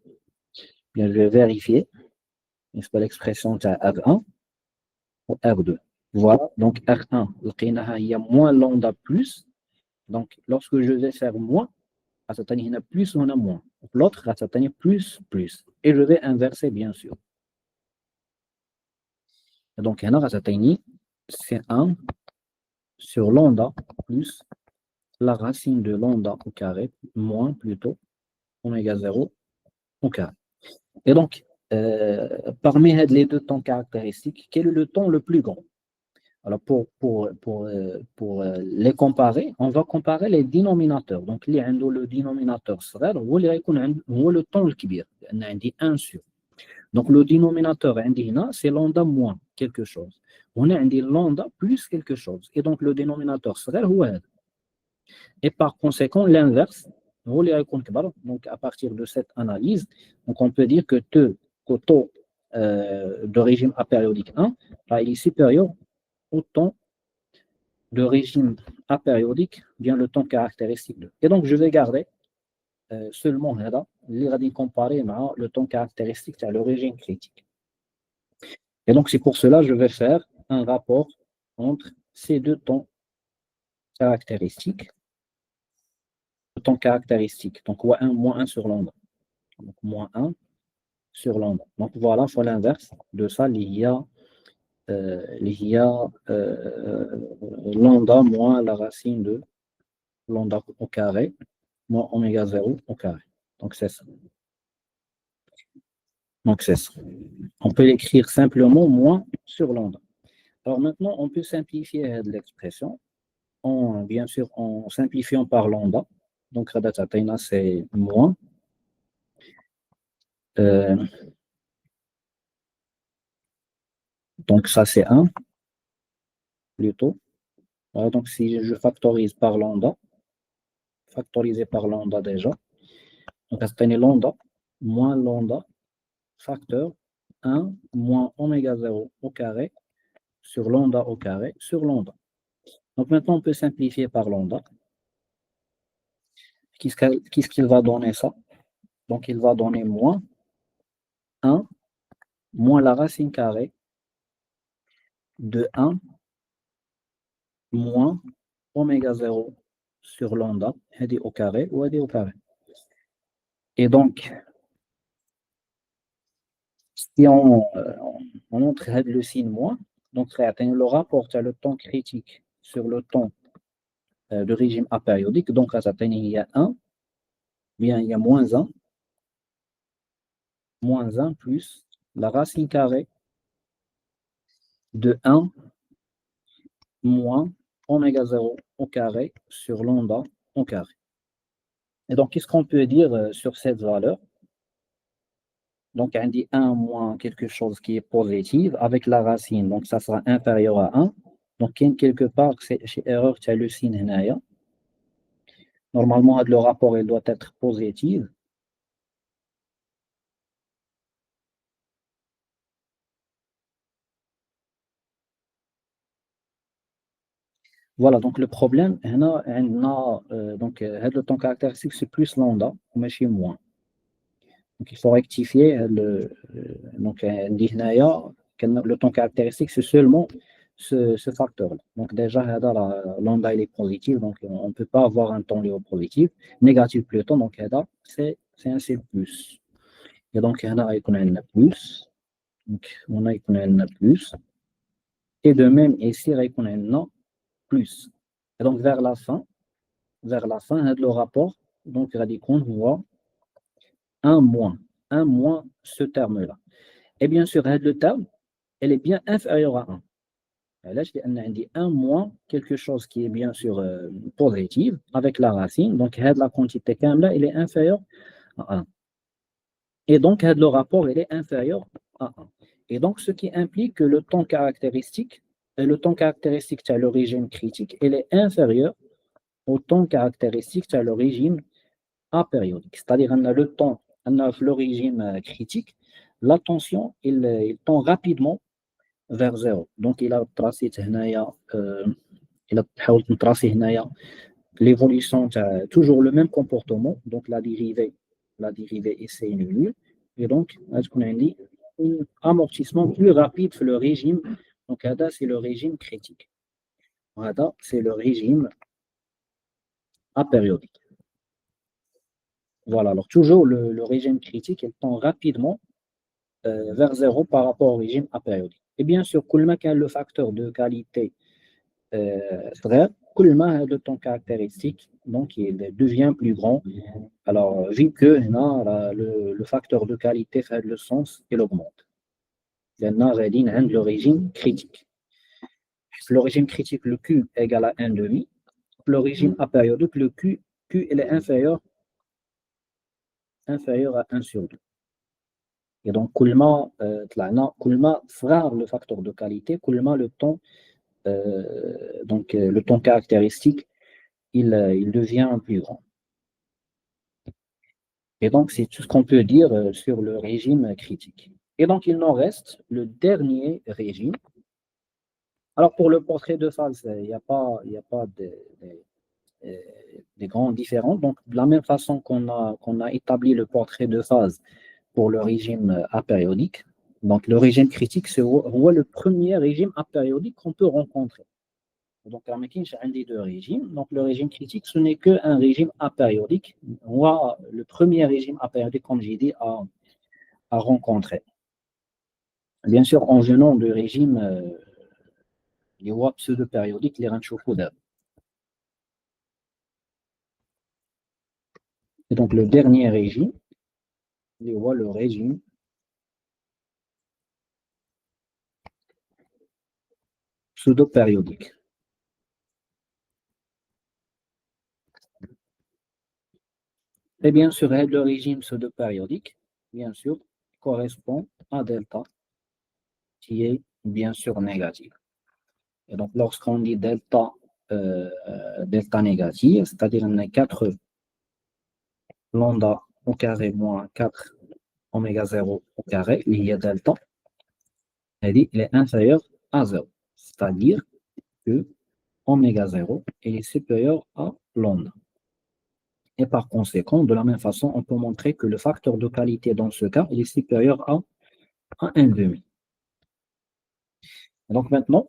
bien je vais vérifier, n'est-ce pas l'expression de R1 ou R2. Voilà, donc R1, il y a moins lambda plus, donc lorsque je vais faire moins, il y a plus, on a moins. L'autre, il y a plus, plus. Et je vais inverser, bien sûr. Et donc, c'est 1 sur lambda plus la racine de lambda au carré, moins plutôt, oméga 0 au carré. Et donc, parmi les deux temps caractéristiques, quel est le temps le plus grand? Alors, pour les comparer, on va comparer les dénominateurs. Donc, le dénominateur صغير هو اللي غيكون هو le temps الكبير لأن عندي 1 sur. Donc, le dénominateur عندي هنا c'est lambda moins quelque chose. هنا عندي lambda plus quelque chose. Et donc, le dénominateur صغير هو هذا. Et par conséquent, l'inverse هو اللي غيكون كبر. Donc, à partir de cette analyse, donc on peut dire que taux de régime apériodique 1, là, il est supérieur au temps de régime apériodique, bien le temps caractéristique 2. Et donc, je vais garder seulement là, les comparer le temps caractéristique à le régime critique. Et donc, c'est pour cela que je vais faire un rapport entre ces deux temps caractéristiques. Le temps caractéristique, donc moins 1 sur lambda. Donc, moins 1 sur lambda. Donc, voilà, fois l'inverse de ça, il y a lambda moins la racine de lambda au carré, moins oméga 0 au carré. Donc, c'est ça. Donc, c'est ça. On peut l'écrire simplement moins sur lambda. Alors, maintenant, on peut simplifier l'expression, bien sûr, en simplifiant par lambda. Donc, c'est moins. Donc, ça, c'est 1, plutôt. Voilà, donc, si je factorise par lambda, factorisé par lambda déjà, donc, c'est lambda, moins lambda, facteur 1 moins oméga 0 au carré sur lambda au carré sur lambda. Donc maintenant, on peut simplifier par lambda. Qu'est-ce qu'il va donner ça? Donc il va donner moins 1 moins la racine carrée de 1 moins oméga 0 sur lambda, au carré ou au carré. Et donc, si on entre le signe moins, donc le rapport à le temps critique sur le temps de régime apériodique, donc il y a 1, bien il y a moins 1 plus la racine carrée de 1 moins oméga 0 au carré sur lambda au carré. Et donc, qu'est-ce qu'on peut dire sur cette valeur? Donc, on dit 1 moins quelque chose qui est positif avec la racine, donc ça sera inférieur à 1. Donc, quelque part, c'est chez erreur, tu as le signe هنايا. Normalement, le rapport il doit être positif. Voilà, donc le problème, donc le temps caractéristique, c'est plus lambda, mais chez moins. Donc il faut rectifier donc le temps caractéristique, c'est seulement ce facteur-là. Donc déjà, lambda il est positif, donc on ne peut pas avoir un temps positif, négatif plutôt, donc c'est un C plus. Et donc il y a plus, donc on a plus, et de même ici, il y a plus. Et donc vers la fin, le rapport, donc on voit 1 moins ce terme-là. Et bien sûr, le terme, elle est bien inférieure à 1. Là, je dis 1 moins quelque chose qui est bien sûr positif avec la racine. Donc, la quantité là, elle est inférieure à 1. Et donc, le rapport, il est inférieur à 1. Et donc, ce qui implique que le temps caractéristique à l'origine critique, il est inférieur au temps caractéristique à l'origine apériodique. C'est-à-dire, on a le temps, on a l'origine critique, la tension, il tend rapidement vers 0. Donc, il a tracé l'évolution, toujours le même comportement. Donc, la dérivée est c'est nulle. Et donc, on a dit un amortissement plus rapide que le régime. Donc, c'est le régime critique. C'est le régime apériodique. Voilà, alors toujours le régime critique, il tend rapidement vers 0 par rapport au régime apériodique. Et bien sûr, كل ما كان le facteur de qualité صغير كل ما هذا le ton caractéristique donc il devient plus grand. Alors vu que le facteur de qualité fait le sens il augmente. لأن غاديين عند le régime critique. Le régime critique le Q égale à 1,5. Le régime apériodique le Q il est inférieur à 1 sur 2. Et donc كل ما صغار le facteur de qualité كل ما le temps le temps caractéristique il devient plus grand. Et donc, c'est tout ce qu'on peut dire sur le régime critique. Et donc, il nous reste le dernier régime. Alors, pour le portrait de phase, il n'y a pas euh, des grandes différences. Donc, de la même façon qu'on a établi le portrait de phase pour le régime apériodique, donc le régime critique, c'est le premier régime apériodique qu'on peut rencontrer. Donc, il y a deux régimes. Donc, le régime critique, ce n'est qu'un régime apériodique. Le premier régime apériodique, comme j'ai dit, à rencontrer. Bien sûr, en venant de régime les pseudo-périodiques, les ranchokoda. Et donc, le dernier régime, le régime pseudo-périodique. Et bien sûr, le régime pseudo-périodique, bien sûr, correspond à delta, qui est bien sûr négatif. Et donc, lorsqu'on dit delta négative, c'est-à-dire qu'on a 4 lambda au carré moins 4 oméga 0 au carré, il y a delta, il est inférieur à 0. C'est-à-dire que oméga 0 est supérieur à lambda. Et par conséquent, de la même façon, on peut montrer que le facteur de qualité dans ce cas, il est supérieur à 1,5. Donc maintenant,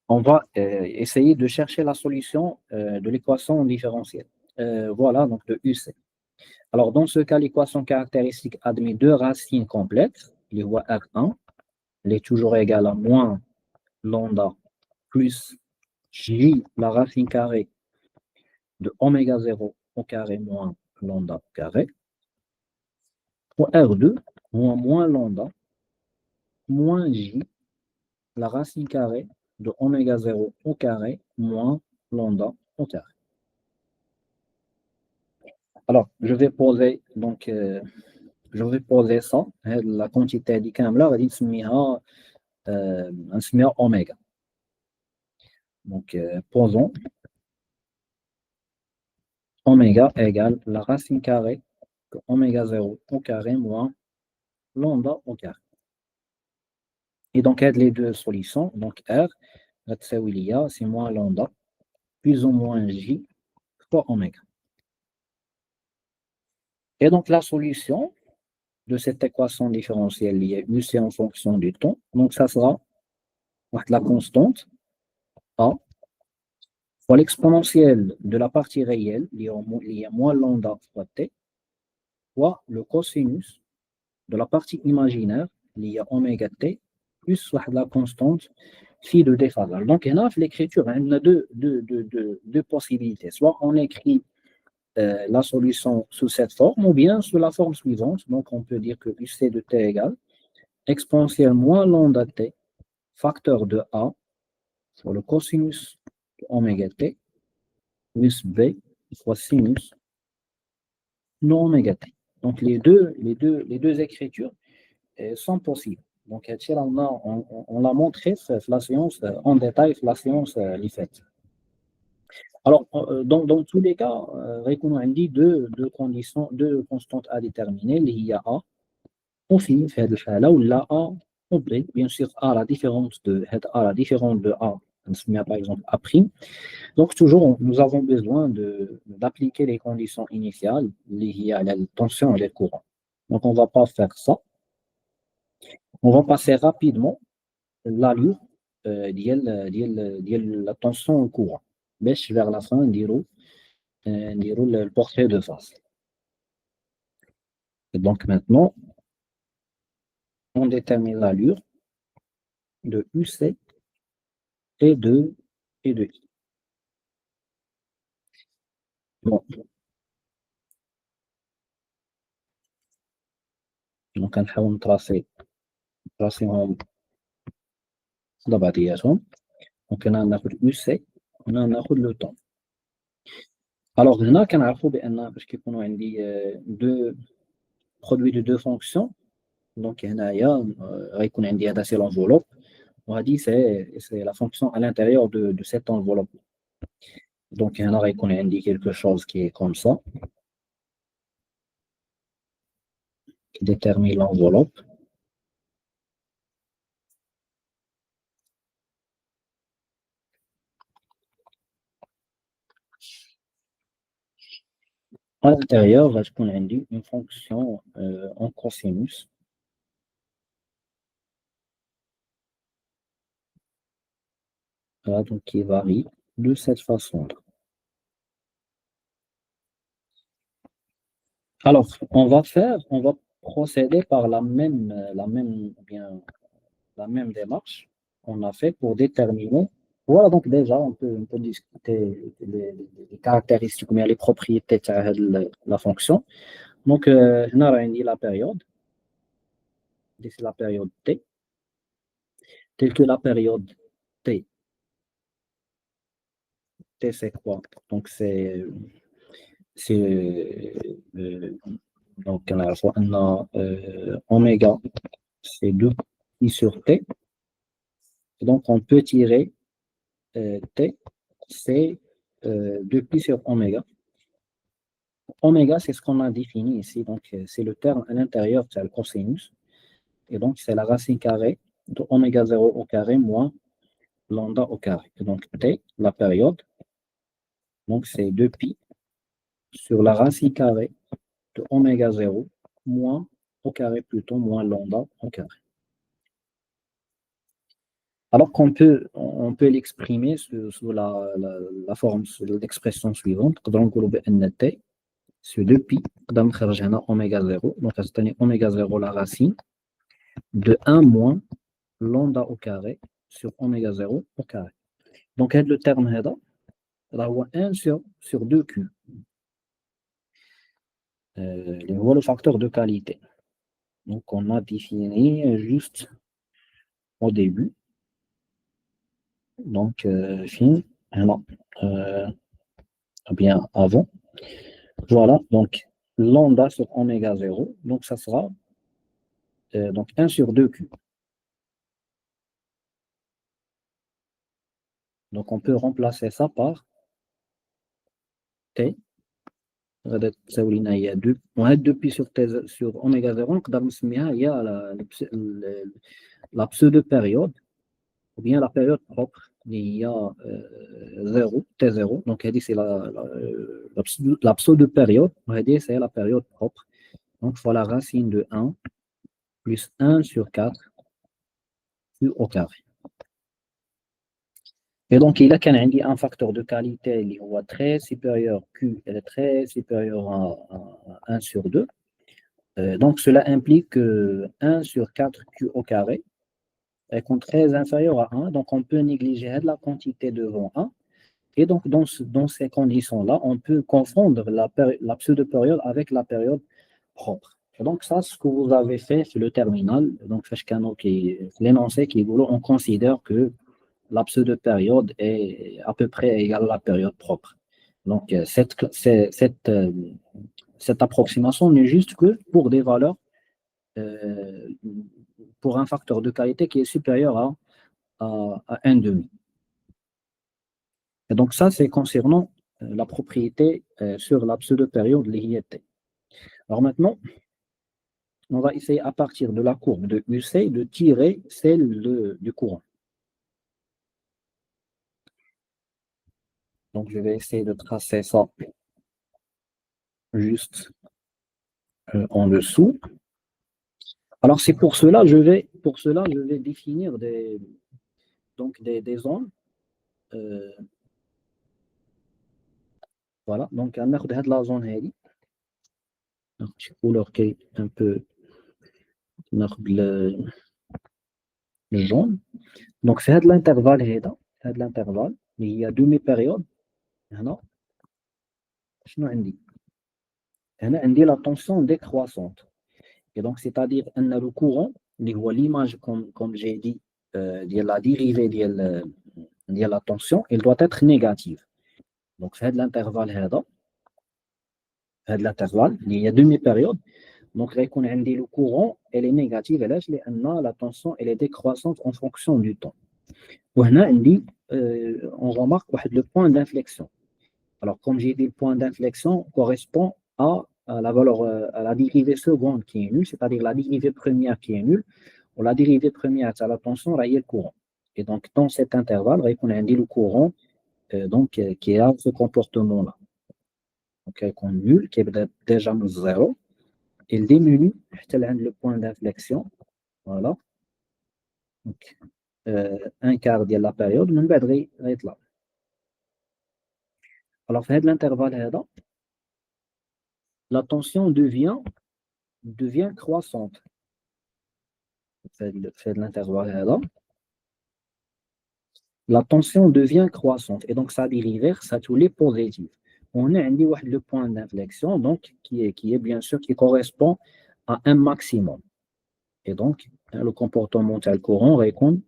on va essayer de chercher la solution de l'équation différentielle. Voilà, donc de UC. Alors, dans ce cas, l'équation caractéristique admet 2 racines complètes. Il y voit R1, elle est toujours égale à moins lambda plus J, la racine carrée de oméga 0 au carré moins lambda au carré. Pour R2, moins lambda moins J, la racine carrée de oméga 0 au carré moins lambda au carré. Alors, je vais poser ça, la quantité دي كاملة غادي نسميها oméga. Donc, posons oméga égale la racine carrée de oméga 0 au carré moins lambda au carré. Et donc, aide les deux solutions. Donc, R, c'est moins lambda, plus ou moins J fois oméga. Et donc, la solution de cette équation différentielle liée UC en fonction du temps, donc ça sera la constante A fois l'exponentielle de la partie réelle, il y a moins lambda fois T, fois le cosinus de la partie imaginaire, il y a oméga T, plus la constante phi de déphasage. Donc, l'écriture, on a deux possibilités. Soit on écrit la solution sous cette forme, ou bien sous la forme suivante. Donc, on peut dire que UC de T égale exponentielle moins lambda T, facteur de A, sur le cosinus de oméga T, plus B fois sinus de oméga T. Donc, les deux écritures sont possibles. Donc, on l'a montré la séance en détail, la séance les faite. Alors, dans tous les cas, on a dit deux conditions, deux constantes à déterminer. Il y a A, au fil, fait là où la A, on peut, bien sûr, A, la différence de A, on se met par exemple A'. Donc, toujours, nous avons besoin d'appliquer les conditions initiales liées à la tension et les courants. Donc, on ne va pas faire ça. On va passer rapidement l'allure de la tension au courant. Vers la fin, on le portrait de phase. Et donc, maintenant, on détermine l'allure. de UC et de I. Bon, donc on va tracer بعضياتهم. Donc هنا ناخذ UC وهنا ناخذ le temps. Alors هنا كنعرفوا بان باش كيكونوا عندي deux produits de deux fonctions. Donc هنايا غيكون عندي هذا سي l'enveloppe وهذه c'est la fonction à l'intérieur de cette enveloppe. Donc هنا غيكون عندي quelque chose qui est comme ça qui détermine l'enveloppe. À l'intérieur غتكون عندي une fonction en cosinus. Voilà, donc qui varie de cette façon-là. Alors, on va procéder par la même démarche qu'on a fait pour déterminer. Voilà, donc déjà, on peut discuter les caractéristiques ou bien les propriétés de la fonction. Donc, on a la période, c'est la période t, telle que la période t. T, c'est quoi? Donc, donc, à la fois, on a oméga, c'est 2pi sur t. Et donc, on peut tirer t, c'est 2pi sur oméga. Oméga, c'est ce qu'on a défini ici. Donc, c'est le terme à l'intérieur, c'est le cosinus. Et donc, c'est la racine carrée de oméga 0 au carré moins lambda au carré. Et donc, t, la période, donc c'est 2pi sur la racine carrée de oméga 0 moins au carré plutôt moins lambda au carré. Alors qu'on on peut l'exprimer sous la forme, sous l'expression suivante. Donc, t sur 2pi, on va oméga 0. Donc, on va oméga 0 la racine de 1 moins lambda au carré sur oméga 0 au carré. Donc, le terme là, il y a 1 sur 2q. Le facteur de qualité. Donc, on a défini juste au début. Donc, fin, bien avant. Voilà, donc lambda sur oméga 0. Donc, ça sera donc 1 sur 2q. Donc, on peut remplacer ça par t. Il y a 2pi sur oméga 0. Il y a la pseudo-période, ou bien la période propre. Il y a 0, T0. Donc, c'est la pseudo-période. C'est la période propre. Donc, il faut la racine de 1 plus 1 sur 4 q au carré. Et donc, il y a un facteur de qualité qui est très supérieur, Q est très supérieur à 1 sur 2. Donc, cela implique que 1 sur 4 Q au carré est très inférieur à 1. Donc, on peut négliger la quantité devant 1. Et donc, dans ces conditions-là, on peut confondre la pseudo-période avec la période propre. Et donc, ça, ce que vous avez fait sur le terminal, donc, l'énoncé qui est on considère que la pseudo-période est à peu près égale à la période propre. Donc, cette approximation n'est juste que pour des valeurs, pour un facteur de qualité qui est supérieur à 1,5. Et donc, ça, c'est concernant la propriété sur la pseudo-période liée. Alors maintenant, on va essayer à partir de la courbe de UC de tirer celle du courant. Donc, je vais essayer de tracer ça juste en dessous. Alors, c'est pour cela je vais définir des zones. Voilà, donc on a la zone هذه. Donc, couleur qui est un peu le jaune. Donc c'est l'intervalle هذا هذا l'intervalle il y a demi période هنا شنو عندي هنا عندي la tension décroissante et donc c'est-à-dire ان le courant اللي هو l'image comme j'ai dit ديال la dérivée ديال la tension il doit être négative. Donc في هذا l'intervalle هذا هذا l'intervalle il y a demi période. Donc غيكون عندي le courant elle est négative علاش لان la tension elle est décroissante en fonction du temps. وهنا عندي on remarque واحد le point d'inflexion. Alors, comme j'ai dit, le point d'inflexion correspond à la valeur, à la dérivée seconde qui est nulle, c'est-à-dire la dérivée première qui est nulle, ou la dérivée première, c'est la tension, là, il y a le courant. Et donc, dans cet intervalle, on a le courant qui a ce comportement-là. Donc, il est nul, qui est déjà à 0, il diminue jusqu'à le point d'inflexion. Voilà. Donc, un quart de la période, من بعد غيطلع. Alors, في هذا l'intervalle هذا, la tension devient croissante. Fait de l'intervalle là, la tension devient croissante et donc ça dérive, ça tous les positifs. On a le point d'inflexion donc qui est bien sûr qui correspond à un maximum. Et donc le comportement tel courant répond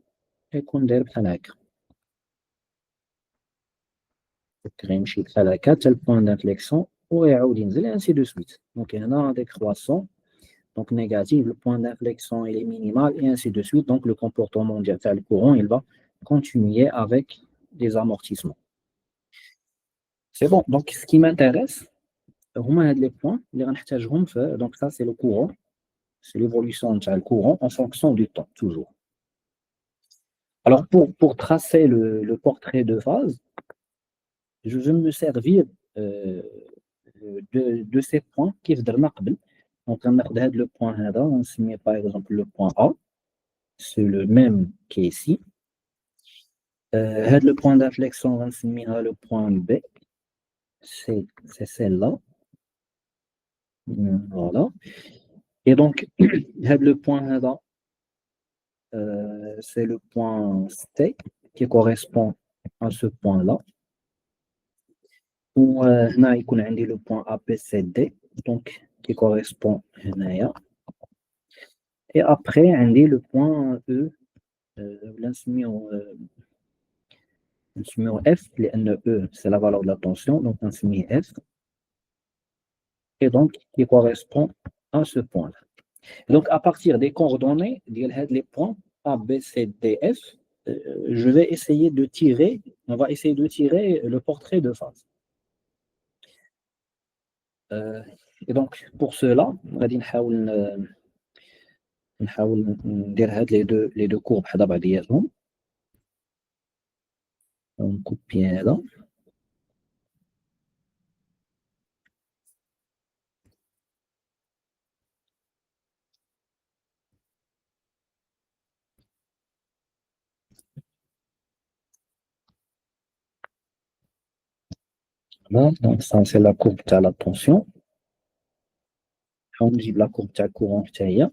d'air بحال هكا tel point d'inflexion ويعاود ينزل et ainsi de suite. Donc il y a un décroissant. Donc négatif, le point d'inflexion il est minimal et ainsi de suite. Donc le comportement du courant il va continuer avec des amortissements. C'est bon. Donc ce qui m'intéresse, les points, donc ça c'est le courant, c'est l'évolution du courant en fonction du temps, toujours. Alors pour tracer le portrait de phase, je vais me servir de ces points qui se donnent. Donc on a le point là, on se met par exemple le point A. C'est le même qui est ici. Le point d'inflexion, on va le point B. C'est celle-là. Voilà. Et donc, le point là, c'est le point C qui correspond à ce point-là. Ou là, il y a le point ABCD, donc qui correspond à. Et après, on a le point E. نسميو F لأن E c'est la valeur de la tension donc on met F et donc qui correspond à ce point là. Donc à partir des coordonnées les points A, B, C, D, F je vais essayer de tirer on va essayer de tirer le portrait de phase. Et donc pour cela غادي نحاول ندير هاد les deux courbes حدا بعضياتهم. On copie هذا. Voilà, donc ça c'est la courbe de la tension. On dit la courbe de courant حتى هي.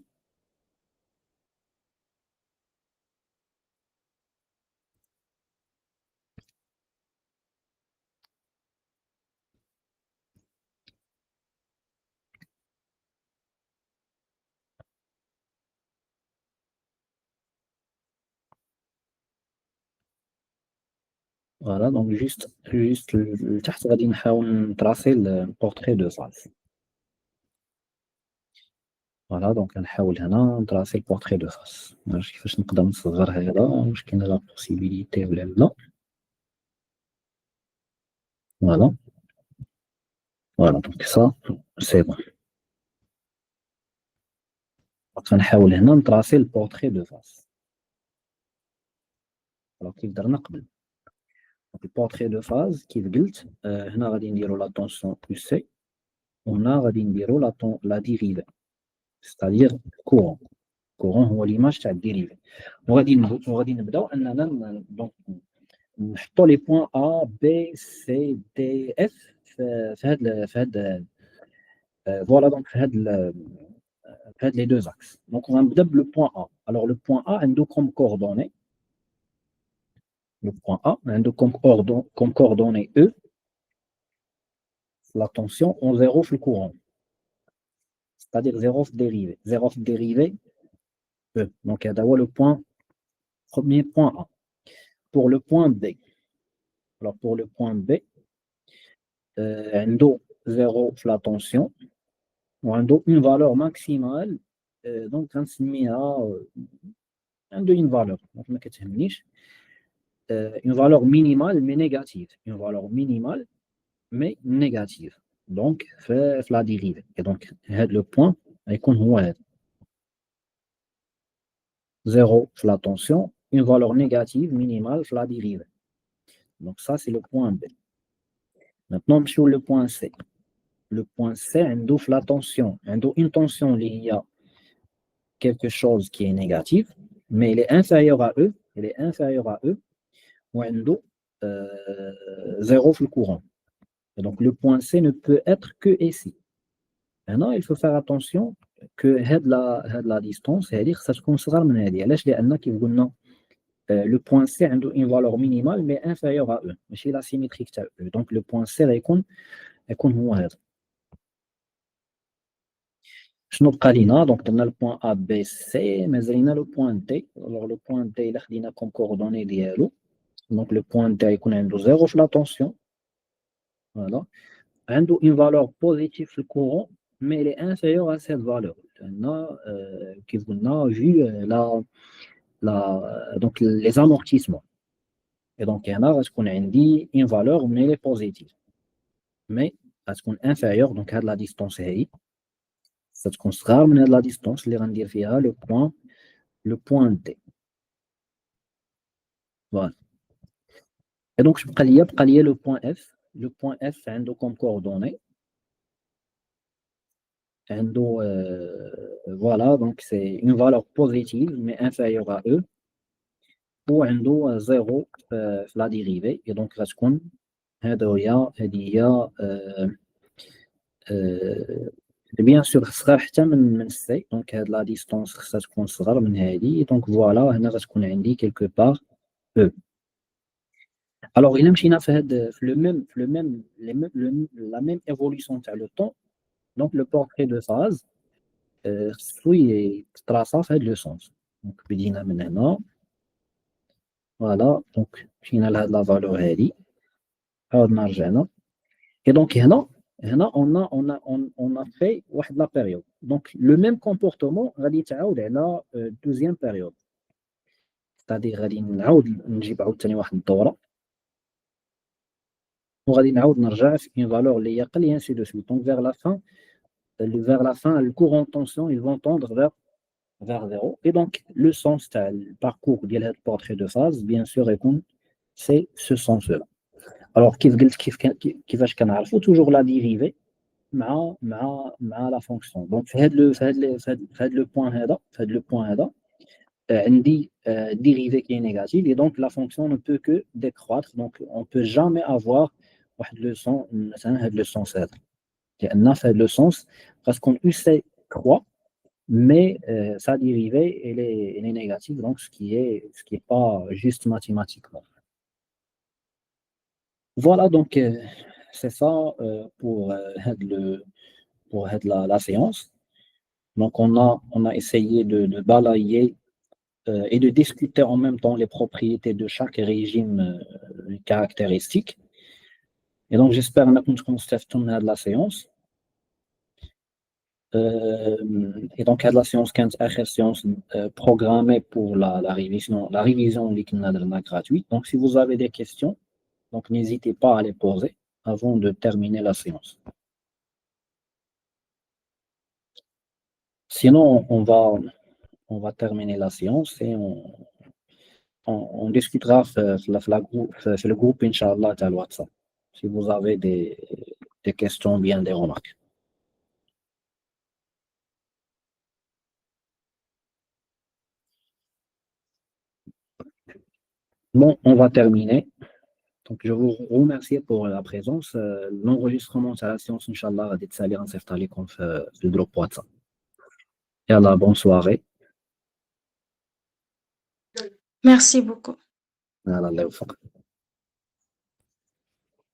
Voilà, donc juste تحت غادي نحاول نتراسي البورتري دو فاز. فوالا دونك نحاول هنا نتراسي البورتري دو فاز. معرفتش كيفاش نقدر نصغر هذا واش كاينه لا بوسيبيليتي ولا لا. فوالا فوالا دونك سا سي بون. غنحاول هنا نتراسي البورتري دو فاز. alors كيف درنا قبل. البورتري دو فاز كيف قلت هنا غادي نديرو لا طونسيون بلس سي وهنا غادي نديرو لا ديريفي c'est-à-dire courant. courant هو ليماج تاع الديريفي وغادي نبداو اننا دونك نحطوا لي بوين A B C D F في هاد فوالا دونك في هاد les deux axes. Donc, on va mettre le point A. Alors, le point A, a comme coordonnées. Le point A, a comme coordonnées E, la tension en zéro le courant. C'est-à-dire zéro dérivé. Zéro dérivé E. Donc, il y a d'abord le premier point A. Pour le point B, alors pour le point B, عنده zéro la tension, وعنده une valeur maximale, donc غنسميها عنده une valeur, donc ما كتهمنيش, une valeur minimale mais négative, une valeur minimale mais négative. Donc في la dérivée. Et donc هذا le point غيكون هو هذا. Zéro la tension, une valeur négative minimale la dérivée. Donc ça c'est le point B. Maintenant sur le point C. Le point C, عنده la tension, عنده une tension liée à quelque chose qui est négatif, mais il est inférieur à E, il est inférieur à E, ou عنده zéro le courant. Et donc le point C ne peut être que ici. Maintenant, il faut faire attention que la distance, c'est-à-dire ça se considère من هذه. علاش؟ لأن كيف قلنا le point C a une valeur minimale mais inférieure à E. ماشي la symétrique تاع E. Donc le point C غيكون هو هذا. شنو بقى لينا؟ دونك درنا لو بوين ا بي سي، مازالنا لو بوين دي. الوغ لو بوين دي الا خدينا كوم كوردوني ديالو، دونك لو بوين دي يكون عنده زيرو في لا طونسيون، فوالا، عنده اون فالور بوزيتيف في الكورون مي لي انفيريور ا سيت فالور، لان كيف قلنا في لا دونك لي زامورتيسمون. اي دونك هنا غتكون عندي اون فالور مي لي بوزيتيف مي غتكون انفيريور، دونك هاد لا ديستونس هي ستكون صغار من هاد لا ديستونس اللي غندير فيها لو بوين دي. فوالا. Et donc, بقى ليا le point F. Le point F عنده comme coordonnée. عنده, voilà, donc c'est une valeur positive mais inférieure à E. وعنده 0 في la dérivée. Et donc, غتكون هذه هي bien sûr صغار حتى من C. Donc, هاد la distance خصها تكون صغر من هذه. Donc, voilà, هنا غتكون عندي quelque part E. Alors, il مشينا في la même évolution تاع le temps. Donc, le portrait de phase, traçant fait le sens. Donc, بدينا من هنا. Voilà. Donc, مشينا لهاد la valeur هذه. عاودنا رجعنا. Et donc, هنا on a fait واحد la période. Donc, le même comportement غادي يتعاود على deuxième période. C'est-à-dire غادي نجيب عاوتاني واحد الدورة. وغادي نعاود نرجع في une valeur اللي هي أقل et ainsi de suite. Donc, vers la fin, le courant de tension, ils vont tendre vers 0. Et donc, le sens, le parcours de portrait de phase, bien sûr, c'est ce sens-là. Alors, كيفاش كنعرفوا toujours la dérivée مع la fonction. Donc, في هذا le point هذا عندي dérivée qui est négative et donc la fonction ne peut que décroître. Donc, on ne peut jamais avoir واحد le sens مثلا هذا le sens هذا. لأن في هذا le sens parce qu'on UC croît mais sa dérivée elle est négative, donc ce qui est pas juste mathématiquement. Voilà, donc c'est ça pour la séance. Donc on a essayé de balayer et de discuter en même temps les propriétés de chaque régime caractéristique. Et donc j'espère que nous avons la séance. Et donc, la séance 15, séance programmée pour la révision gratuite. Donc, si vous avez des questions, donc n'hésitez pas à les poser avant de terminer la séance. Sinon, on va terminer la séance et on discutera sur le groupe, Inch'Allah, à WhatsApp, si vous avez des questions, bien des remarques. Bon, on va terminer. Donc, je vous remercie pour la présence. L'enregistrement de la séance, Inch'Allah, va être salé en le groupe WhatsApp. Yallah, bonne soirée. Merci beaucoup. Yallah, Allah يوفقك.